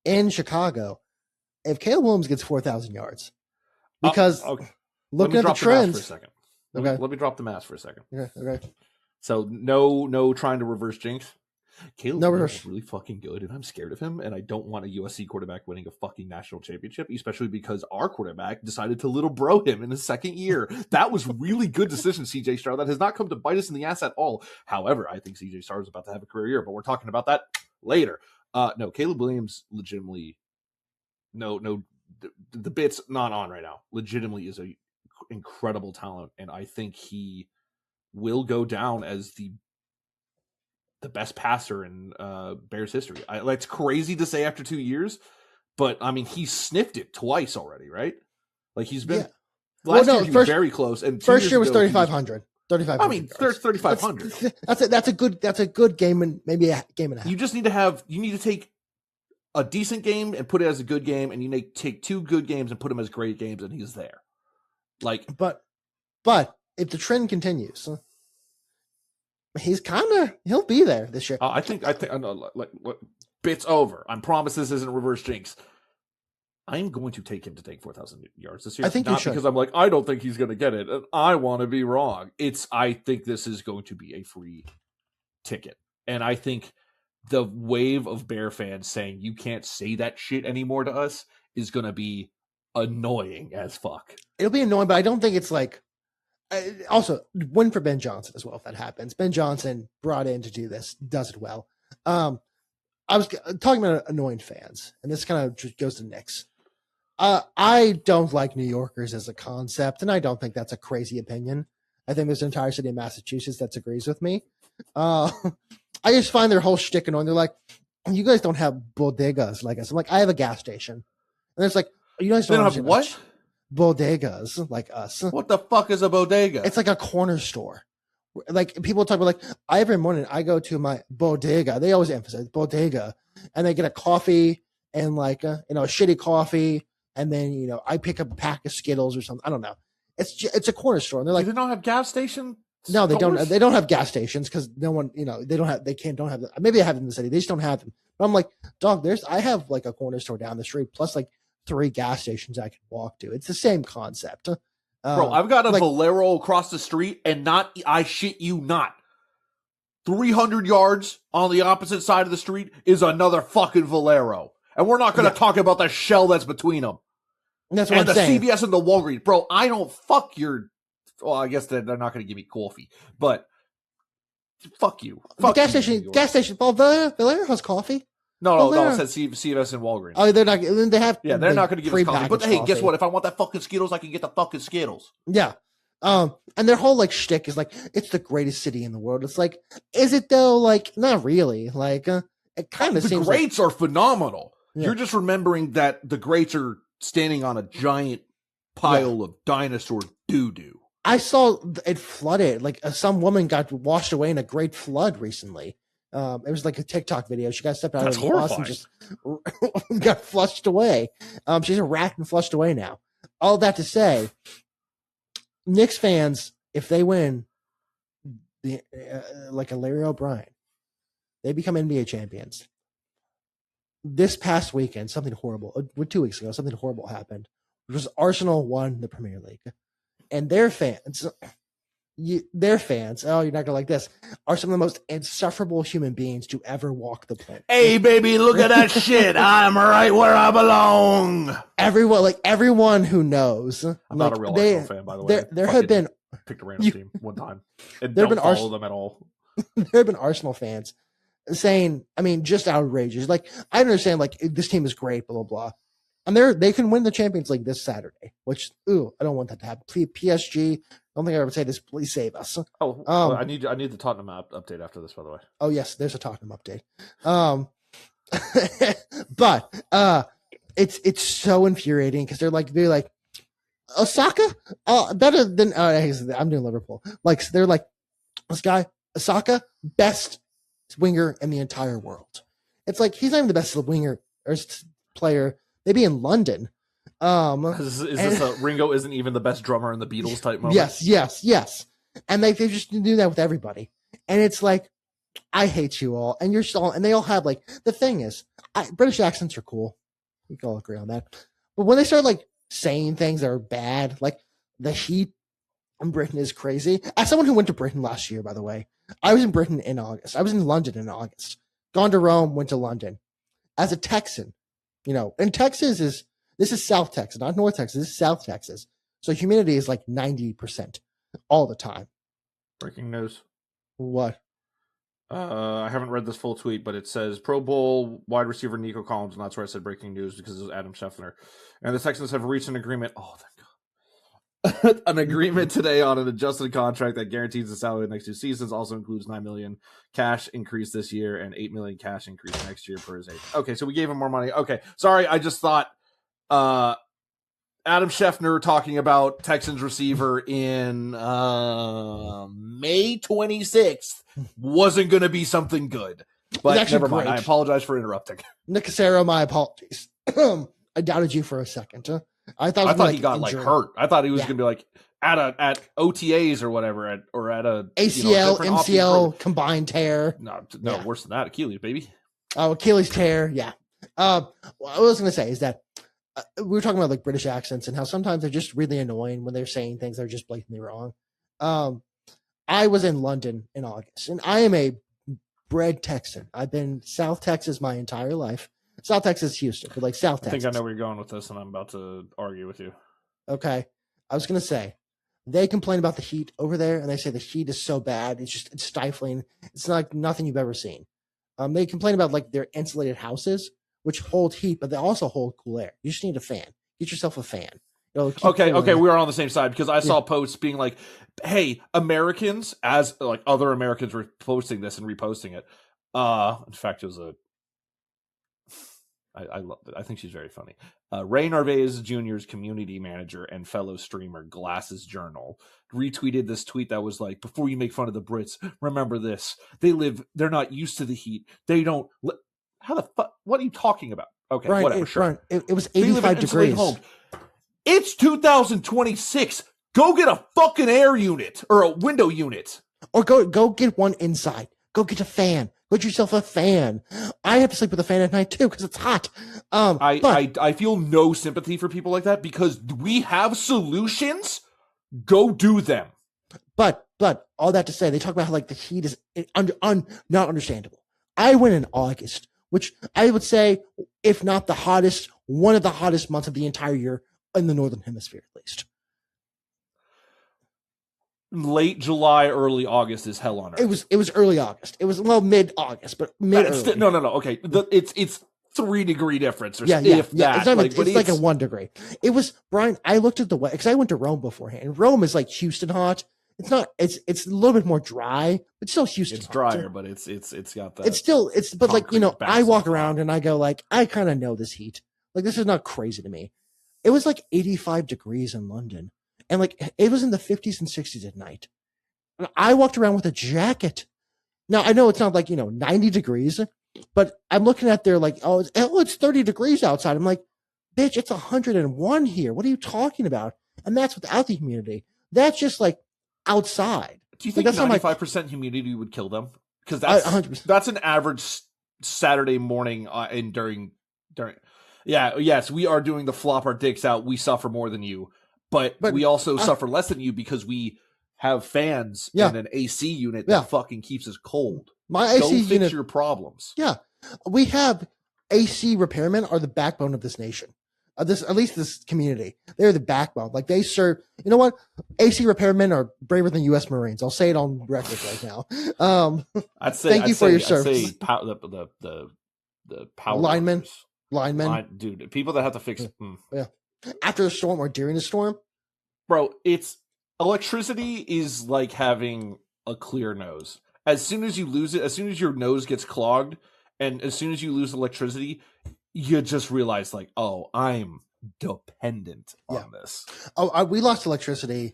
In Chicago, if Caleb Williams gets 4,000 yards, because looking at the trends, for a second. Okay. Let me drop the mask for a second. Okay. So no trying to reverse jinx. Caleb Williams is really fucking good, and I'm scared of him, and I don't want a USC quarterback winning a fucking national championship, especially because our quarterback decided to little bro him in his second year. That was really good decision, CJ Stroud. That has not come to bite us in the ass at all. However, I think CJ Stroud is about to have a career year, but we're talking about that later. No, Caleb Williams legitimately, the bit's not on right now. Legitimately is a incredible talent, and I think he will go down as the best passer in Bears history. It's crazy to say after 2 years, but I mean, he sniffed it twice already, right? Like he's been last year he was very close, and first year was 3,500. 3,500. I mean, 3,500. That's a good game, and maybe a game and a half. You just need to take a decent game and put it as a good game, and you take 2 good games and put them as great games, and he's there. But if the trend continues, he'll be there this year. I think bit's over. I promise this isn't reverse jinx. I'm going to take him to take 4,000 yards this year. I think not because I'm I don't think he's going to get it, and I want to be wrong. I think this is going to be a free ticket, and I think the wave of Bear fans saying you can't say that shit anymore to us is going to be annoying as fuck. It'll be annoying, but I don't think it's also win for Ben Johnson as well if that happens. Ben Johnson brought in to do this, does it well. I was talking about annoying fans, and this kind of just goes to Knicks. I don't like New Yorkers as a concept, and I don't think that's a crazy opinion. I think there's an entire city of Massachusetts that agrees with me. I just find their whole shtick annoying. They're like, you guys don't have bodegas like us. I'm like, I have a gas station. And it's like, you guys don't have what? Bodegas like us. What the fuck is a bodega? It's like a corner store. Like people talk about every morning I go to my bodega. They always emphasize bodega, and they get a coffee and a shitty coffee, and then I pick up a pack of Skittles or something. I don't know. It's a corner store, and they're like, do they not have gas stations? No, they don't. They don't have gas stations because no one, they don't have. They don't have. Maybe they have them in the city. They just don't have them. But I'm like, dog. I have a corner store down the street plus 3 gas stations I can walk to. It's the same concept. Bro, I've got a Valero across the street, and I shit you not, 300 yards on the opposite side of the street is another fucking Valero. And we're not going to talk about the shell that's between them. That's what I'm saying. And the CVS and the Walgreens. Bro, I don't fuck your... Well, I guess they're not going to give me coffee, but fuck you. Fuck gas station. Well, Valero has coffee. No, it said CVS and Walgreens. Oh, they're not. They have. Yeah, they're not going to give us coffee. But hey, guess what? If I want that fucking Skittles, I can get the fucking Skittles. Yeah. And their whole shtick is it's the greatest city in the world. It's is it though? Not really. It kind of seems the greats are phenomenal. Yeah. You're just remembering that the greats are standing on a giant pile of dinosaur doo-doo. I saw it flooded. Some woman got washed away in a great flood recently. It was a TikTok video. She got stepped out of the bus and just got flushed away. She's a rat and flushed away now. All that to say, Knicks fans, if they win, like a Larry O'Brien, they become NBA champions. This past weekend, something horrible. 2 weeks ago, something horrible happened. It was Arsenal won the Premier League, and their fans. Oh, you're not gonna like this. Are some of the most insufferable human beings to ever walk the planet. Hey, baby, look at that shit! I'm right where I belong. Everyone who knows. I'm not a real Arsenal fan, by the way. There have been picked a random team one time and there don't follow them at all. There have been Arsenal fans saying, just outrageous. I understand, this team is great, blah blah blah, and they can win the Champions League this Saturday. Which, I don't want that to happen. PSG. I don't think I ever say this. Please save us. I need the Tottenham update after this, by the way. Oh yes, there's a Tottenham update. But it's so infuriating because they're like Osaka, better than I'm doing Liverpool. They're this guy Osaka, best winger in the entire world. It's he's not even the best winger or player. Maybe in London. Is this a Ringo isn't even the best drummer in the Beatles type moment? Yes. And they just do that with everybody. And it's like, I hate you all. And you're still, and they all have like, the thing is, British accents are cool. We can all agree on that. But when they start like saying things that are bad, like the heat in Britain is crazy. As someone who went to Britain last year, by the way, I was in Britain in August. I was in London in August. Gone to Rome, went to London. As a Texan, and this is South Texas, not North Texas. This is South Texas. So humidity is like 90% all the time. Breaking news. What? I haven't read this full tweet, but it says Pro Bowl wide receiver Nico Collins, and that's where I said breaking news because it was Adam Scheffler. And the Texans have reached an agreement. Oh, thank God. An agreement today on an adjusted contract that guarantees the salary of the next 2 seasons. Also includes $9 million cash increase this year and $8 million cash increase next year per his age. Okay, so we gave him more money. Okay, sorry, I just thought Adam Scheffler talking about Texans receiver in May 26th wasn't going to be something good. But never mind. I apologize for interrupting. Nick Casero, my apologies. I doubted you for a second. I thought he got like hurt. I thought he was going to be like at OTAs or whatever, at a ACL, MCL combined tear. No, worse than that. Achilles, baby. Oh, Achilles tear. Yeah. What I was going to say is that we were talking about like British accents and how sometimes they're just really annoying when they're saying things that are just blatantly wrong. I was in London in August, and I am a bred Texan. I've been South Texas my entire life. South Texas, Houston, but like South Texas. I think I know where you're going with this, and I'm about to argue with you. Okay. I was going to say, they complain about the heat over there, and they say the heat is so bad. It's stifling. It's like nothing you've ever seen. They complain about like their insulated houses, which hold heat, but they also hold cool air. You just need a fan. Get yourself a fan. Okay, we're on the same side because I saw posts being like, "Hey, Americans," as like other Americans were posting this and reposting it. In fact, it was I think she's very funny. Ray Narvaez Jr.'s community manager and fellow streamer Glasses Journal retweeted this tweet that was like, "Before you make fun of the Brits, remember this: they're not used to the heat. They don't. How the fuck? What are you talking about?" Okay, Brian, whatever. Sure. Brian, it was 85 degrees. Homes. It's 2026. Go get a fucking air unit or a window unit, or go get one inside. Go get a fan. Get yourself a fan. I have to sleep with a fan at night too because it's hot. I feel no sympathy for people like that because we have solutions. Go do them. But all that to say, they talk about how like the heat is not understandable. I went in August, which I would say, if not the hottest, one of the hottest months of the entire year in the Northern Hemisphere, at least. Late July, early August is hell on earth. It was early August. It was mid-August, but mid. No. Okay, it's 3 degree difference, or yeah. If that. It's like a 1 degree. It was, Brian. I looked at the weather because I went to Rome beforehand. And Rome is like Houston hot. It's not. It's a little bit more dry, but still Houston. It's hot. Drier, but it's got that. It's still but like I walk around and I go like I kind of know this heat. Like this is not crazy to me. It was like 85 degrees in London. And like it was in the 50s and 60s at night. And I walked around with a jacket. Now I know it's not like 90 degrees, but I'm looking at there like it's 30 degrees outside. I'm like, bitch, it's 101 here. What are you talking about? And that's without the humidity. That's just like outside. Do you think 95% humidity would kill them? Because that's an average Saturday morning and during. Yeah, yes, we are doing the flop our dicks out. We suffer more than you. But we also suffer less than you because we have fans and an AC unit that fucking keeps us cold. My AC unit, fix your problems. Yeah, we have AC repairmen are the backbone of this nation. At least this community, they're the backbone. Like they serve. You know what? AC repairmen are braver than U.S. Marines. I'll say it on record right now. Thank you for your service. The power linemen, dude, people that have to fix. Yeah. After a storm or during a storm? Bro, electricity is like having a clear nose. As soon as you lose it, as soon as your nose gets clogged, and as soon as you lose electricity, you just realize like, oh, I'm dependent on this. We lost electricity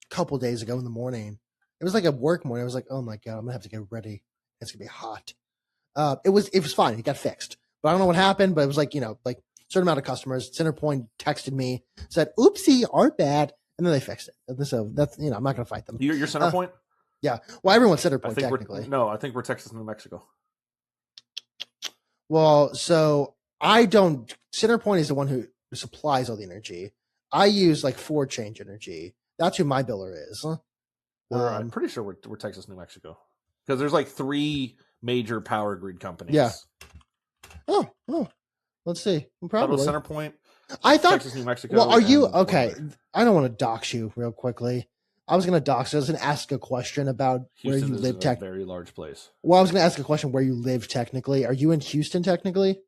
a couple days ago in the morning. It was like a work morning. I was like, oh my God, I'm going to have to get ready. It's going to be hot. It was fine. It got fixed. But I don't know what happened, but it was like, certain amount of customers. Centerpoint texted me, said, oopsie, our bad. and then they fixed it. So that's I'm not gonna fight them. Your center point. Yeah. Well, everyone's center point technically. I think we're Texas, New Mexico. Well, so I don't. Center point is the one who supplies all the energy. I use like Ford Change Energy. That's who my biller is. I'm pretty sure we're Texas, New Mexico, because there's like 3 major power grid companies. Yeah. Oh, let's see. Probably Center Point. I thought Texas, New Mexico. Well, are you okay? I don't want to dox you real quickly. I was going to dox. I was going to ask a question about Houston where you live. A very large place. Well, I was going to ask a question where you live technically. Are you in Houston technically?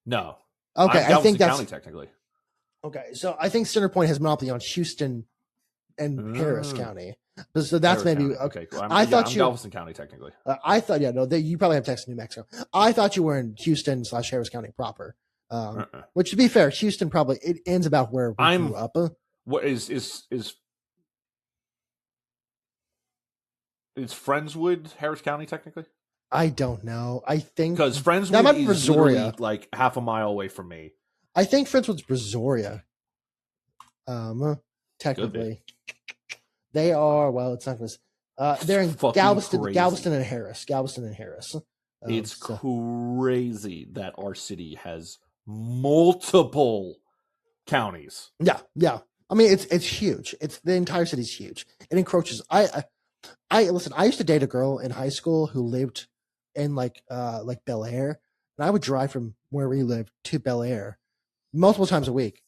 No. Okay, I think that's County technically. Okay, so I think Centerpoint has monopoly on Houston and Harris County. So that's Harris maybe County. Okay. Cool. I'm Galveston County technically. I thought you probably have Texas, New Mexico. I thought you were in Houston / Harris County proper. Which, to be fair, Houston probably it ends about where we grew up. What is Friendswood Harris County technically? I don't know. I think because Friendswood is literally like half a mile away from me. I think Friendswood's Brazoria. Technically, they are. Well, it's not going to. They're in Galveston and Harris. It's crazy that our city has multiple counties. Yeah. I mean, it's huge. It's the entire city's huge. It encroaches. I listen. I used to date a girl in high school who lived in like Bel Air, and I would drive from where we lived to Bel Air multiple times a week.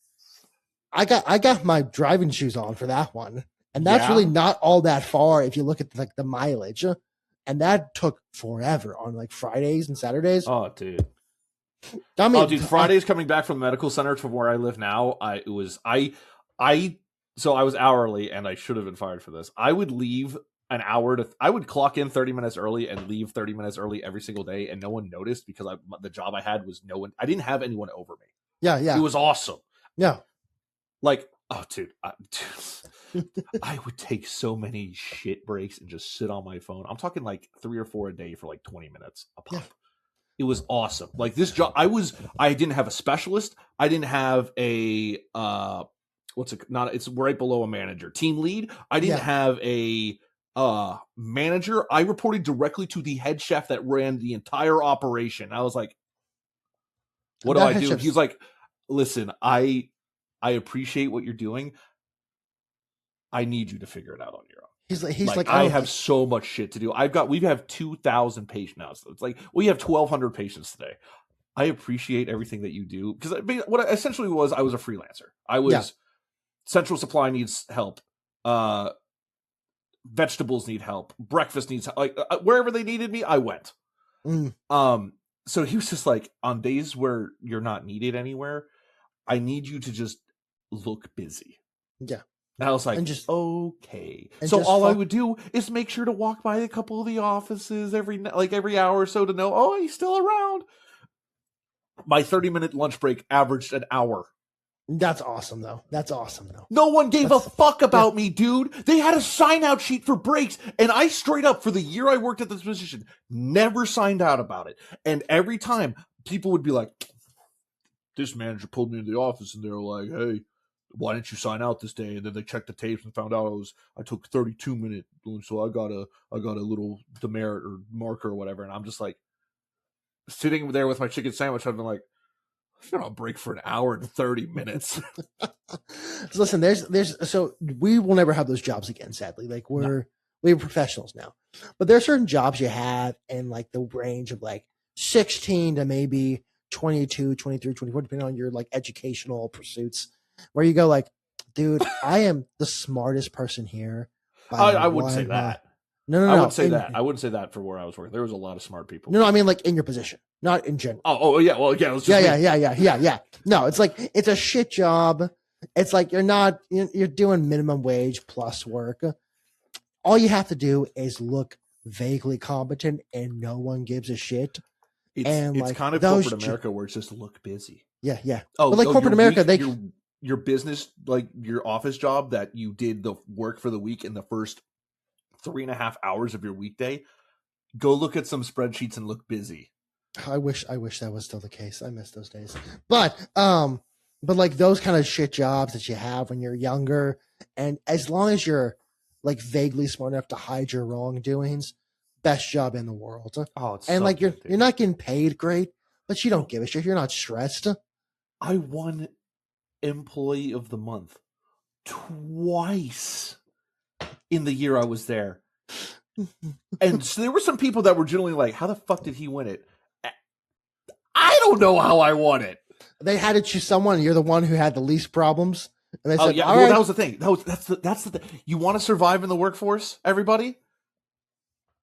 I got my driving shoes on for that one, and that's really not all that far if you look at like the mileage, and that took forever on like Fridays and Saturdays. Oh, dude. I mean, Fridays coming back from the medical center to where I live now, I was hourly, and I should have been fired for this. I would leave I would clock in 30 minutes early and leave 30 minutes early every single day, and no one noticed because the job I had was I didn't have anyone over me. Yeah. It was awesome. Yeah. Like, oh, dude, I would take so many shit breaks and just sit on my phone. I'm talking like 3 or 4 a day for like 20 minutes a pop. Yeah. It was awesome. Like this job, I didn't have a specialist. I didn't have a it's right below a manager, team lead. I didn't have a manager. I reported directly to the head chef that ran the entire operation. I was like, what do I do? He's like, listen, I appreciate what you're doing. I need you to figure it out on your own. He's like I have so much shit to do. We have 2,000 patients now. So it's like we have 1,200 patients today. I appreciate everything that you do because what I essentially was, I was a freelancer. I was Central Supply needs help. Vegetables need help. Breakfast needs help. Like wherever they needed me, I went. So he was just like, on days where you're not needed anywhere, I need you to just look busy. Yeah. And I was like, okay. So all I would do is make sure to walk by a couple of the offices every hour or so to know, oh, he's still around. My 30-minute lunch break averaged an hour. That's awesome, though. No one gave a fuck about me, dude. They had a sign-out sheet for breaks, and I straight up, for the year I worked at this position, never signed out about it. And every time, people would be like, this manager pulled me into the office, and they were like, hey, why didn't you sign out this day? And then they checked the tapes and found out I took 32 minutes, so I got a little demerit or marker or whatever. And I'm just like sitting there with my chicken sandwich. I've been like, I'm gonna break for an hour and 30 minutes. So listen, so we will never have those jobs again, sadly. Like we're professionals now, but there are certain jobs you have in like the range of like 16 to maybe 22, 23, 24, depending on your like educational pursuits. Where you go like, dude, I am the smartest person here. I wouldn't say that. No. I wouldn't say that. I wouldn't say that for where I was working. There was a lot of smart people. No, I mean like in your position, not in general. Oh yeah. Well, yeah. Yeah. No, it's like it's a shit job. It's like you're doing minimum wage plus work. All you have to do is look vaguely competent, and no one gives a shit. It's like kind of corporate America where it's just look busy. Yeah. Oh, but like corporate America, your business, like your office job that you did the work for the week in the first 3.5 hours of your weekday, go look at some spreadsheets and look busy. I wish that was still the case. I miss those days. But like those kind of shit jobs that you have when you're younger And as long as you're like vaguely smart enough to hide your wrongdoings, best job in the world. Oh, it's and so like good, you're not getting paid great, but you don't give a shit. You're not stressed. I won Employee of the Month twice in the year I was there. And so there were some people that were generally like, how the fuck did he win it? I don't know how I won it. They had to choose someone. You're the one who had the least problems. And they said, yeah. All Well, right. that was the thing. That's the thing. You want to survive in the workforce, everybody?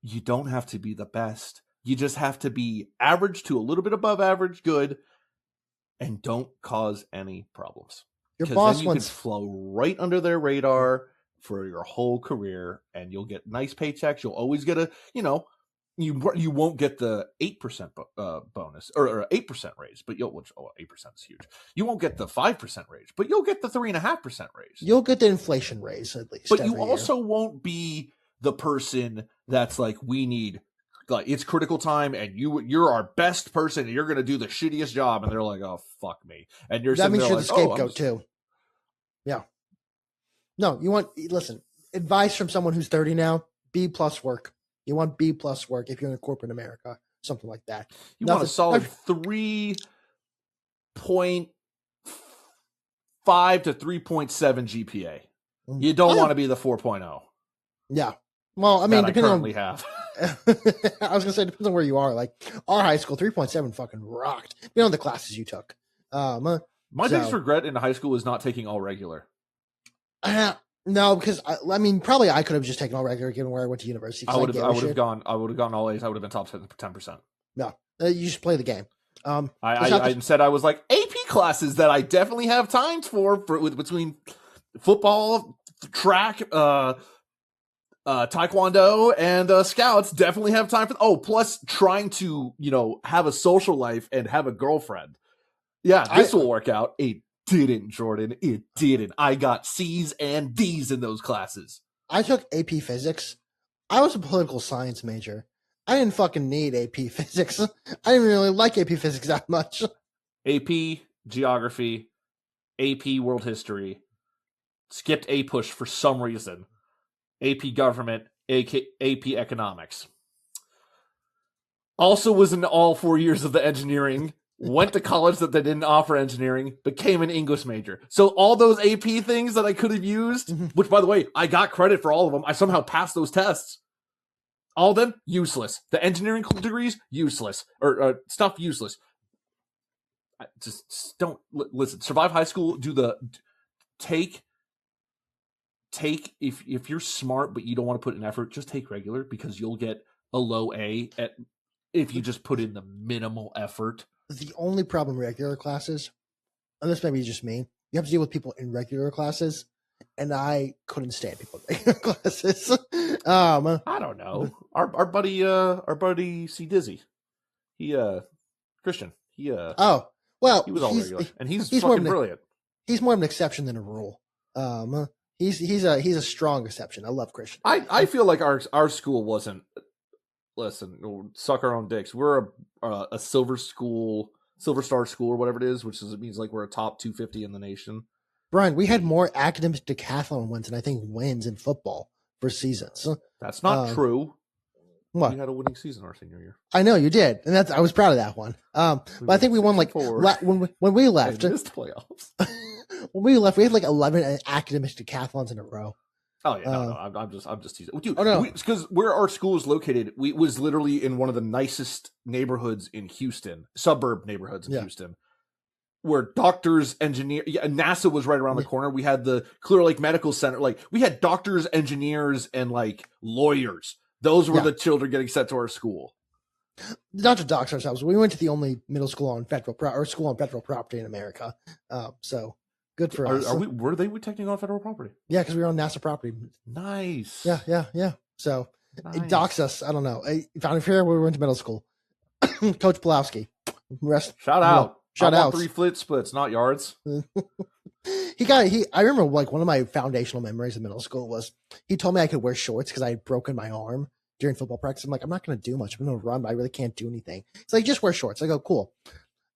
You don't have to be the best. You just have to be average to a little bit above average good, and don't cause any problems. Your boss then you can flow right under their radar for your whole career, and you'll get nice paychecks. You'll always get you won't get the 8% bonus or 8% raise, but 8% is huge. You won't get the 5% raise, but you'll get the 3.5% raise. You'll get the inflation raise at least. But you also won't be the person that's like, we need, like, it's critical time, and you're our best person, and you're going to do the shittiest job, and they're like, oh, fuck me, and that means you're like, the scapegoat too. Yeah. No, listen. Advice from someone who's 30 now: B+ work. You want B+ work if you're in corporate America, something like that. You want a solid 3.5 to 3.7 GPA. You don't want to be the 4.0. Yeah. Well, I mean, depending on have. I was gonna say, depends on where you are. Like our high school, 3.7 fucking rocked. You know the classes you took. My biggest regret in high school was not taking all regular. No, because I mean, probably I could have just taken all regular given where I went to university. I would have gone all A's. I would have been top 10%. No, you should play the game. Instead I was like, AP classes that I definitely have times for between football, track, taekwondo, and scouts. Definitely have time for. Plus trying to have a social life and have a girlfriend. Yeah, this will work out. It didn't, Jordan. It didn't. I got C's and D's in those classes. I took AP Physics. I was a political science major. I didn't fucking need AP Physics. I didn't really like AP Physics that much. AP Geography, AP World History, skipped A Push for some reason, AP Government, AP Economics. Also was in all 4 years of the engineering. Went to college that they didn't offer engineering, became an English major. So all those AP things that I could have used, which, by the way, I got credit for all of them. I somehow passed those tests. All of them, useless. The engineering degrees, useless. Or stuff, useless. Just don't, listen, survive high school, take, if you're smart but you don't want to put in effort, just take regular, because you'll get a low A if you just put in the minimal effort. The only problem with regular classes, and this may be just me, you have to deal with people in regular classes, and I couldn't stand people in regular classes. I don't know. Our buddy C Dizzy, he Christian, he was all regular, and he's fucking brilliant. He's more of an exception than a rule. He's a strong exception. I love Christian. I feel like our school wasn't. Listen, suck our own dicks. We're a Silver Star school, or whatever it is, which means like we're a top 250 in the nation. Brian, we had more academic decathlon wins than I think wins in football for seasons. That's not true. What? We had a winning season our senior year. I know you did, and I was proud of that one. But I think we won like when we left. Missed playoffs. When we left, we had like 11 academic decathlons in a row. Oh yeah, no, I'm just teasing, dude. Because where our school is located, we was literally in one of the nicest neighborhoods in Houston, suburb neighborhoods in Houston, where doctors, NASA was right around the corner. We had the Clear Lake Medical Center, like we had doctors, engineers, and like lawyers. Those were the children getting sent to our school. Not to dox ourselves, we went to the only middle school on federal property in America. So. Good for us. Were they technically on federal property? Yeah, because we were on NASA property. Nice. Yeah. So it docks us. I don't know. Found here where we went to middle school. Coach Pulowski. Shout out. Shout out. 3 flit splits, not yards. I remember like one of my foundational memories of middle school was he told me I could wear shorts because I had broken my arm during football practice. I'm like, I'm not going to do much. I'm going to run, but I really can't do anything. It's like, just wear shorts. I go, cool.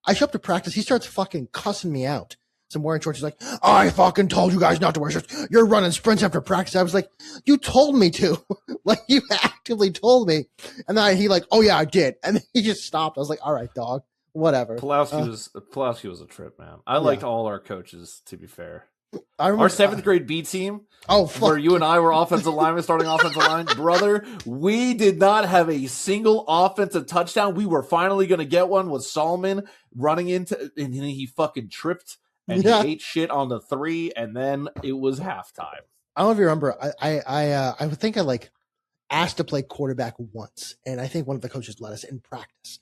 I show up to practice. He starts fucking cussing me out. some wearing shorts. He's like, I fucking told you guys not to wear shorts. You're running sprints after practice. I was like, you told me to. Like, you actively told me. And then he like, oh yeah, I did. And then he just stopped. I was like, all right, dog, whatever. Pulowski was a trip, man. I liked all our coaches, to be fair. I remember, our 7th grade B team, where you and I were offensive linemen starting offensive line, brother, we did not have a single offensive touchdown. We were finally going to get one with Solomon running into, and he fucking tripped and he ate shit on the 3, and then it was halftime. I don't know if you remember. I think I like asked to play quarterback once, and I think one of the coaches let us in practice,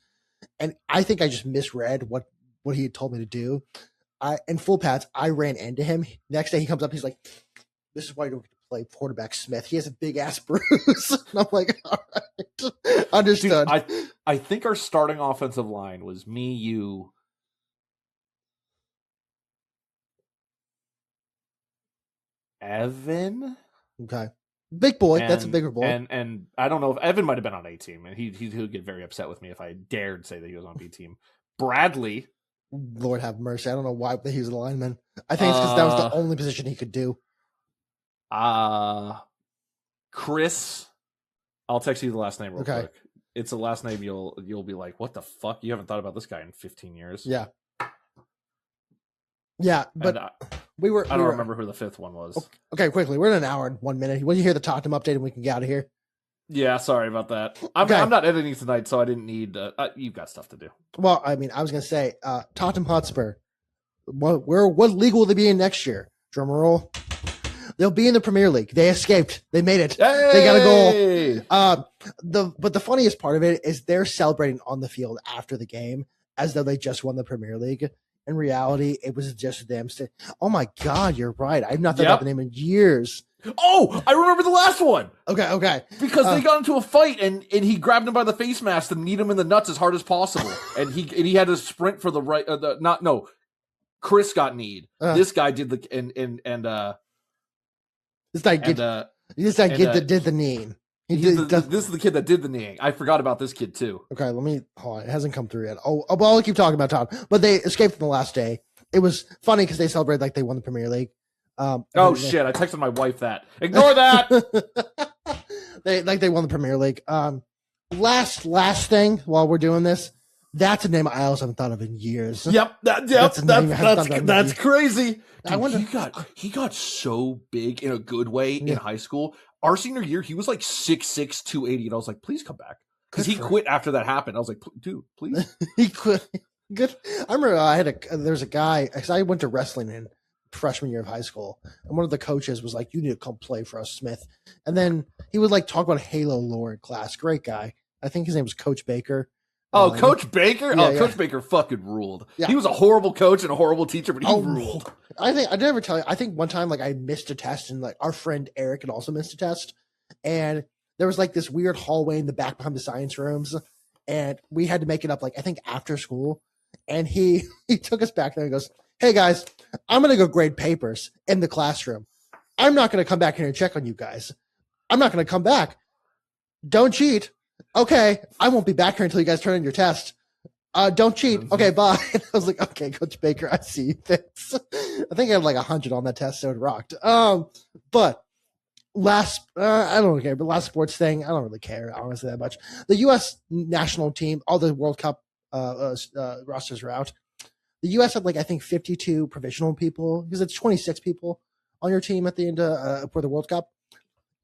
and I think I just misread what he had told me to do. In full pads, I ran into him. Next day he comes up, he's like, this is why you don't get to play quarterback Smith. He has a big ass bruise. And I'm like, all right. Understood. Dude, I think our starting offensive line was me, you, Evan. Okay. Big boy. That's a bigger boy. And I don't know if Evan might have been on A team, and he would get very upset with me if I dared say that he was on B team. Bradley. Lord have mercy. I don't know why he was a lineman. I think it's because that was the only position he could do. Chris, I'll text you the last name real quick. It's a last name you'll be like, what the fuck? You haven't thought about this guy in 15 years. Yeah. Yeah, but I don't remember who the 5th one was. Okay, quickly. We're in an hour and 1 minute. When you hear the Tottenham update and we can get out of here. Yeah, sorry about that. I'm not editing tonight, so I didn't need. You've got stuff to do. Well, I mean, I was going to say, Tottenham Hotspur. What league will they be in next year? Drum roll. They'll be in the Premier League. They escaped. They made it. Hey! They got a goal. But the funniest part of it is they're celebrating on the field after the game as though they just won the Premier League. In reality, it was just them saying, "Oh my God, you're right. I've not thought about the name in years." Oh, I remember the last one. Okay. Because they got into a fight and he grabbed him by the face mask to kneed him in the nuts as hard as possible, and he had to sprint for the right. Chris got kneed. This guy did the this guy did the knee. This is the kid that did the kneeing. I forgot about this kid too. Okay, hold on. It hasn't come through yet. I'll keep talking about Todd. But they escaped from the last day. It was funny because they celebrated like they won the Premier League. Shit! I texted my wife that. Ignore that. they won the Premier League. Last thing while we're doing this, that's a name I also haven't thought of in years. Yep. That's crazy. Dude, I wonder. He got so big in a good way in high school. Our senior year, he was like 6'6", 280, and I was like, please come back. Because he quit after that happened. I was like, dude, please. He quit. Good. I remember there's a guy, because I went to wrestling in freshman year of high school, and one of the coaches was like, you need to come play for us, Smith. And then he would like talk about Halo lore in class. Great guy. I think his name was Coach Baker. Oh, Coach Baker? Yeah, Coach Baker fucking ruled. Yeah. He was a horrible coach and a horrible teacher, but he ruled. I did ever tell you, I think one time like I missed a test, and like our friend Eric had also missed a test. And there was like this weird hallway in the back behind the science rooms, and we had to make it up like I think after school. And he took us back there and goes, "Hey guys, I'm gonna go grade papers in the classroom. I'm not gonna come back here and check on you guys. I'm not gonna come back. Don't cheat. Okay, I won't be back here until you guys turn in your test. Don't cheat. Okay, bye." And I was like, "Okay, Coach Baker, I see you. Thanks." I think I had like 100 on that test, so it rocked. But I don't care. But last sports thing, I don't really care honestly that much. The U.S. national team, all the World Cup rosters are out. The U.S. had like I think 52 provisional people because it's 26 people on your team at the end for the World Cup.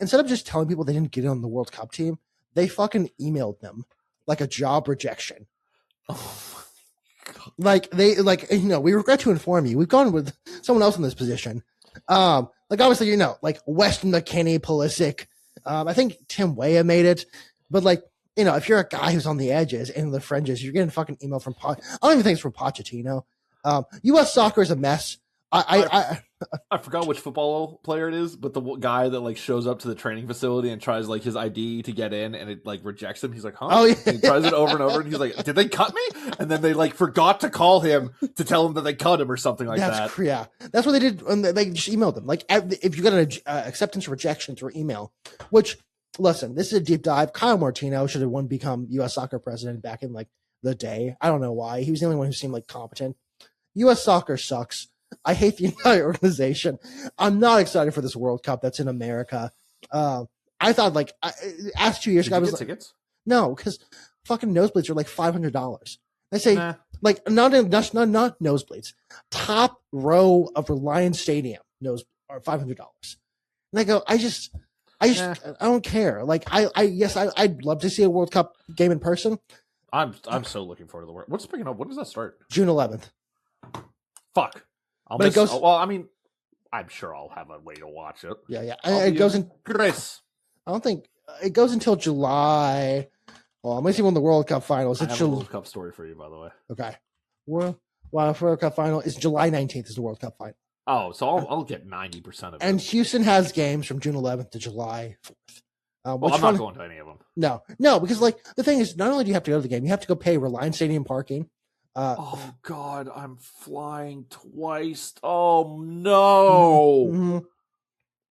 Instead of just telling people they didn't get on the World Cup team, they fucking emailed them like a job rejection. Oh my God. Like we regret to inform you, we've gone with someone else in this position. Like obviously, like Weston McKinney, Pulisic. I think Tim Weah made it, but like, if you're a guy who's on the edges and the fringes, you're getting a fucking email from I don't even think it's from Pochettino. U.S. soccer is a mess. I forgot which football player it is, but the guy that like shows up to the training facility and tries like his ID to get in, and it like rejects him. He's like, "Huh?" Oh, yeah. And he tries it over and over, and he's like, "Did they cut me?" And then they like forgot to call him to tell him that they cut him or something like that. Yeah, that's what they did. And they just emailed them. Like if you got an acceptance or rejection through email, which listen, this is a deep dive. Kyle Martino should have become U.S. soccer president back in like the day. I don't know why. He was the only one who seemed like competent. U.S. soccer sucks. I hate the entire organization. I'm not excited for this World Cup that's in America. I thought like after 2 years ago, I was like, tickets? No, because fucking nosebleeds are like $500. They say like not nosebleeds. Top row of Reliance Stadium are $500. And I go, I don't care. Like I'd love to see a World Cup game in person. I'm so looking forward to the World. What's picking up? When does that start? June 11th. Fuck. Well, I mean, I'm sure I'll have a way to watch it. Yeah. It goes in Chris. I don't think it goes until July. Well, I'm going to see when the World Cup finals. I have a World Cup story for you, by the way. Okay. World Cup final is July 19th is the World Cup final. Oh, so I'll get 90% of it. And Houston has games from June 11th to July 4th. Well, I'm not going to any of them. No, because like the thing is, not only do you have to go to the game, you have to go pay Reliance Stadium parking. Oh God, I'm flying twice. Oh no! Mm-hmm.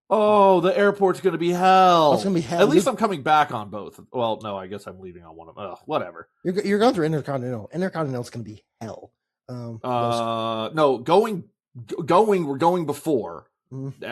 Oh, the airport's going to be hell. It's going to be hell. At least I'm coming back on both. Well, no, I guess I'm leaving on one of them. Whatever. You're going through Intercontinental. Intercontinental's going to be hell. No, we're going before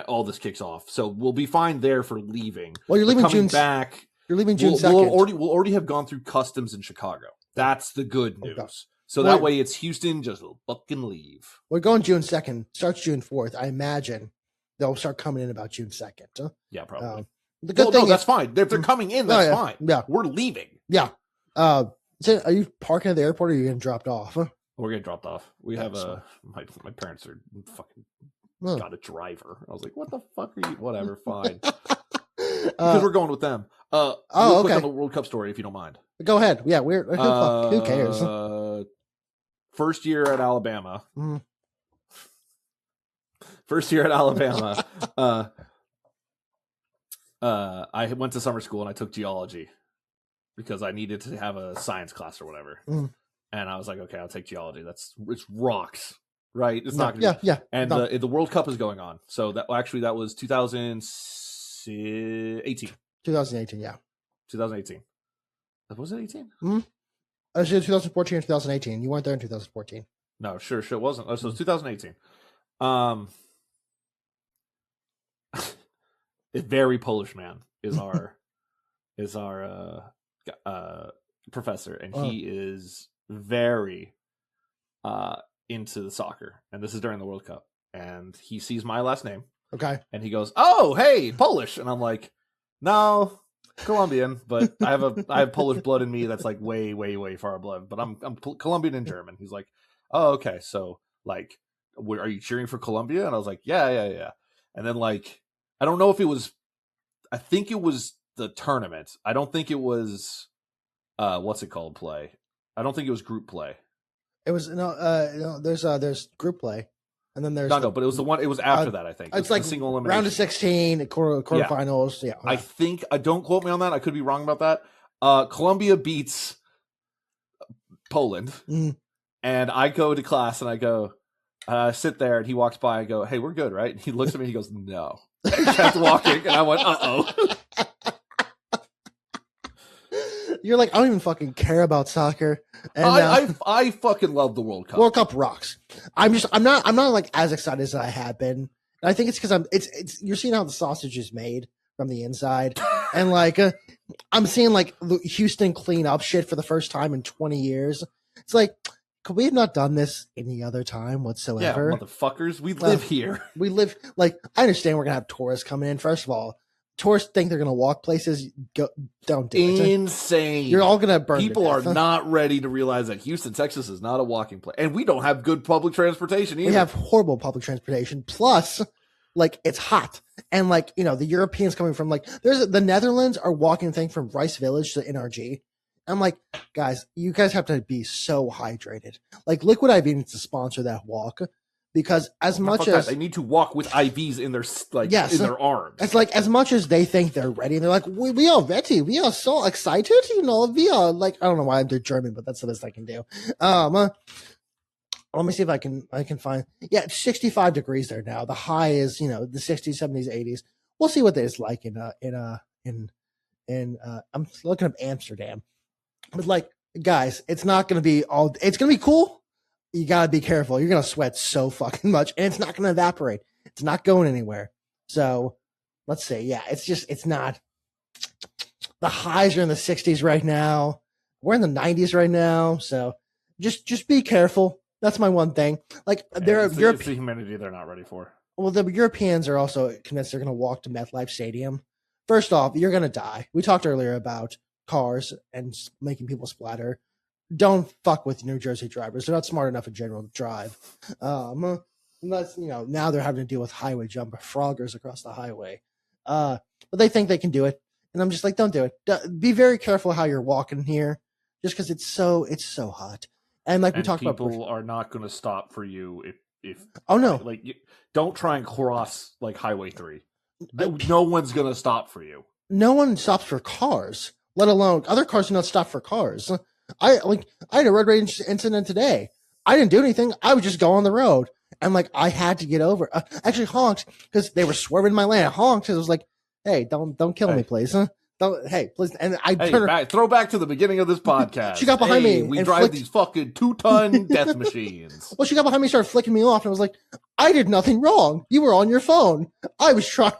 all this kicks off. So we'll be fine there for leaving. Well, you're leaving June back. You're leaving June 2nd. We'll already have gone through customs in Chicago. That's the good news. Okay. So that way it's Houston, just fucking leave. We're going June 2nd. Starts June 4th. I imagine they'll start coming in about June 2nd. Huh? Yeah, probably. The good thing that's fine. If they're coming in, that's fine. Yeah. We're leaving. Yeah. Are you parking at the airport or are you getting dropped off? Huh? We're getting dropped off. We have my parents are fucking got a driver. I was like, what the fuck are you? Whatever, fine. Because we're going with them. Quick on the World Cup story, if you don't mind. Go ahead. Yeah, who cares? First year at Alabama. First year at Alabama. I went to summer school and I took geology because I needed to have a science class or whatever. And I was like, okay, I'll take geology. It's rocks, right? It's not gonna be. And the World Cup is going on. So that was 2018. 2018, yeah. 2018. Was it 18? Mm-hmm. I was 2014 or 2018. You weren't there in 2014. No, sure, it wasn't. So it's 2018. A very Polish man is our professor, and he is very into the soccer, and this is during the World Cup, and he sees my last name, okay, and he goes, "Oh, hey, Polish," and I'm like, "No, Colombian, but I have Polish blood in me that's like way, way, way far blood, but I'm Colombian and German." He's like, "Oh, okay, so like, are you cheering for Colombia?" And I was like, "Yeah," and then like, I don't know if it was, I think it was the tournament. I don't think it was, what's it called, play. I don't think it was group play. It was there's group play, and then there's but it was the one. It was after that. I think it's like single elimination, round of 16, quarterfinals. Yeah, I think. Don't quote me on that. I could be wrong about that. Colombia beats Poland, and I go to class and I go, sit there, and he walks by. I go, "Hey, we're good, right?" And he looks at me. And he goes, "No." He kept walking, and I went, "Uh-oh." You're like, I don't even fucking care about soccer. And I fucking love the World Cup. World Cup rocks. I'm not like as excited as I have been. And I think it's because you're seeing how the sausage is made from the inside, and like I'm seeing like Houston clean up shit for the first time in 20 years. It's like, could we have not done this any other time whatsoever? Yeah, motherfuckers, we live here. We live, like, I understand we're gonna have tourists coming in. First of all, tourists think they're gonna walk places. Don't do it. Insane. You're all gonna burn. People are not ready to realize that Houston, Texas is not a walking place, and we don't have good public transportation either. We have horrible public transportation. Plus, like, it's hot, and like, you know, the Europeans coming from like the Netherlands are walking thing from Rice Village to NRG. I'm like, guys, you guys have to be so hydrated. Like, Liquid IV needs to sponsor that walk, because as much as they need to walk with IVs in their in their arms. It's like, as much as they think they're ready, they're like, we are ready. We are so excited. You know, we are like, I don't know why I'm German, but that's the best I can do. Let me see if I can find. Yeah, it's 65 degrees there now. The high is, you know, the 60s, 70s, 80s. We'll see what it's like in I'm looking up Amsterdam. But like, guys, it's not going to be it's going to be cool. you gotta be careful. You're gonna sweat so fucking much, and it's not gonna evaporate. It's not going anywhere. So let's see. Yeah, it's not. The highs are in the 60s right now. We're in the 90s right now. So just be careful. That's my one thing. Like it's the humidity they're not ready for. Well, the Europeans are also convinced they're going to walk to MetLife Stadium. First off, you're going to die. We talked earlier about cars and making people splatter. Don't fuck with New Jersey drivers. They're not smart enough in general to drive. Unless, now they're having to deal with highway jump froggers across the highway. But they think they can do it. And I'm just like, don't do it. Be very careful how you're walking here, just because it's so hot. And like we talked about, people are not going to stop for you if oh no, don't try and cross like Highway 3. No one's going to stop for you. No one stops for cars, let alone other cars do not stop for cars. I had a road rage incident today. I didn't do anything. I would just go on the road, and I had to get over. Actually honked because they were swerving my lane. I honked because it was like, hey, don't kill me, please. Huh? Hey, please. And throw back to the beginning of this podcast. She got behind me. We drive these fucking 2-ton death machines. Well, she got behind me, started flicking me off, and I was like, I did nothing wrong. You were on your phone. I was trying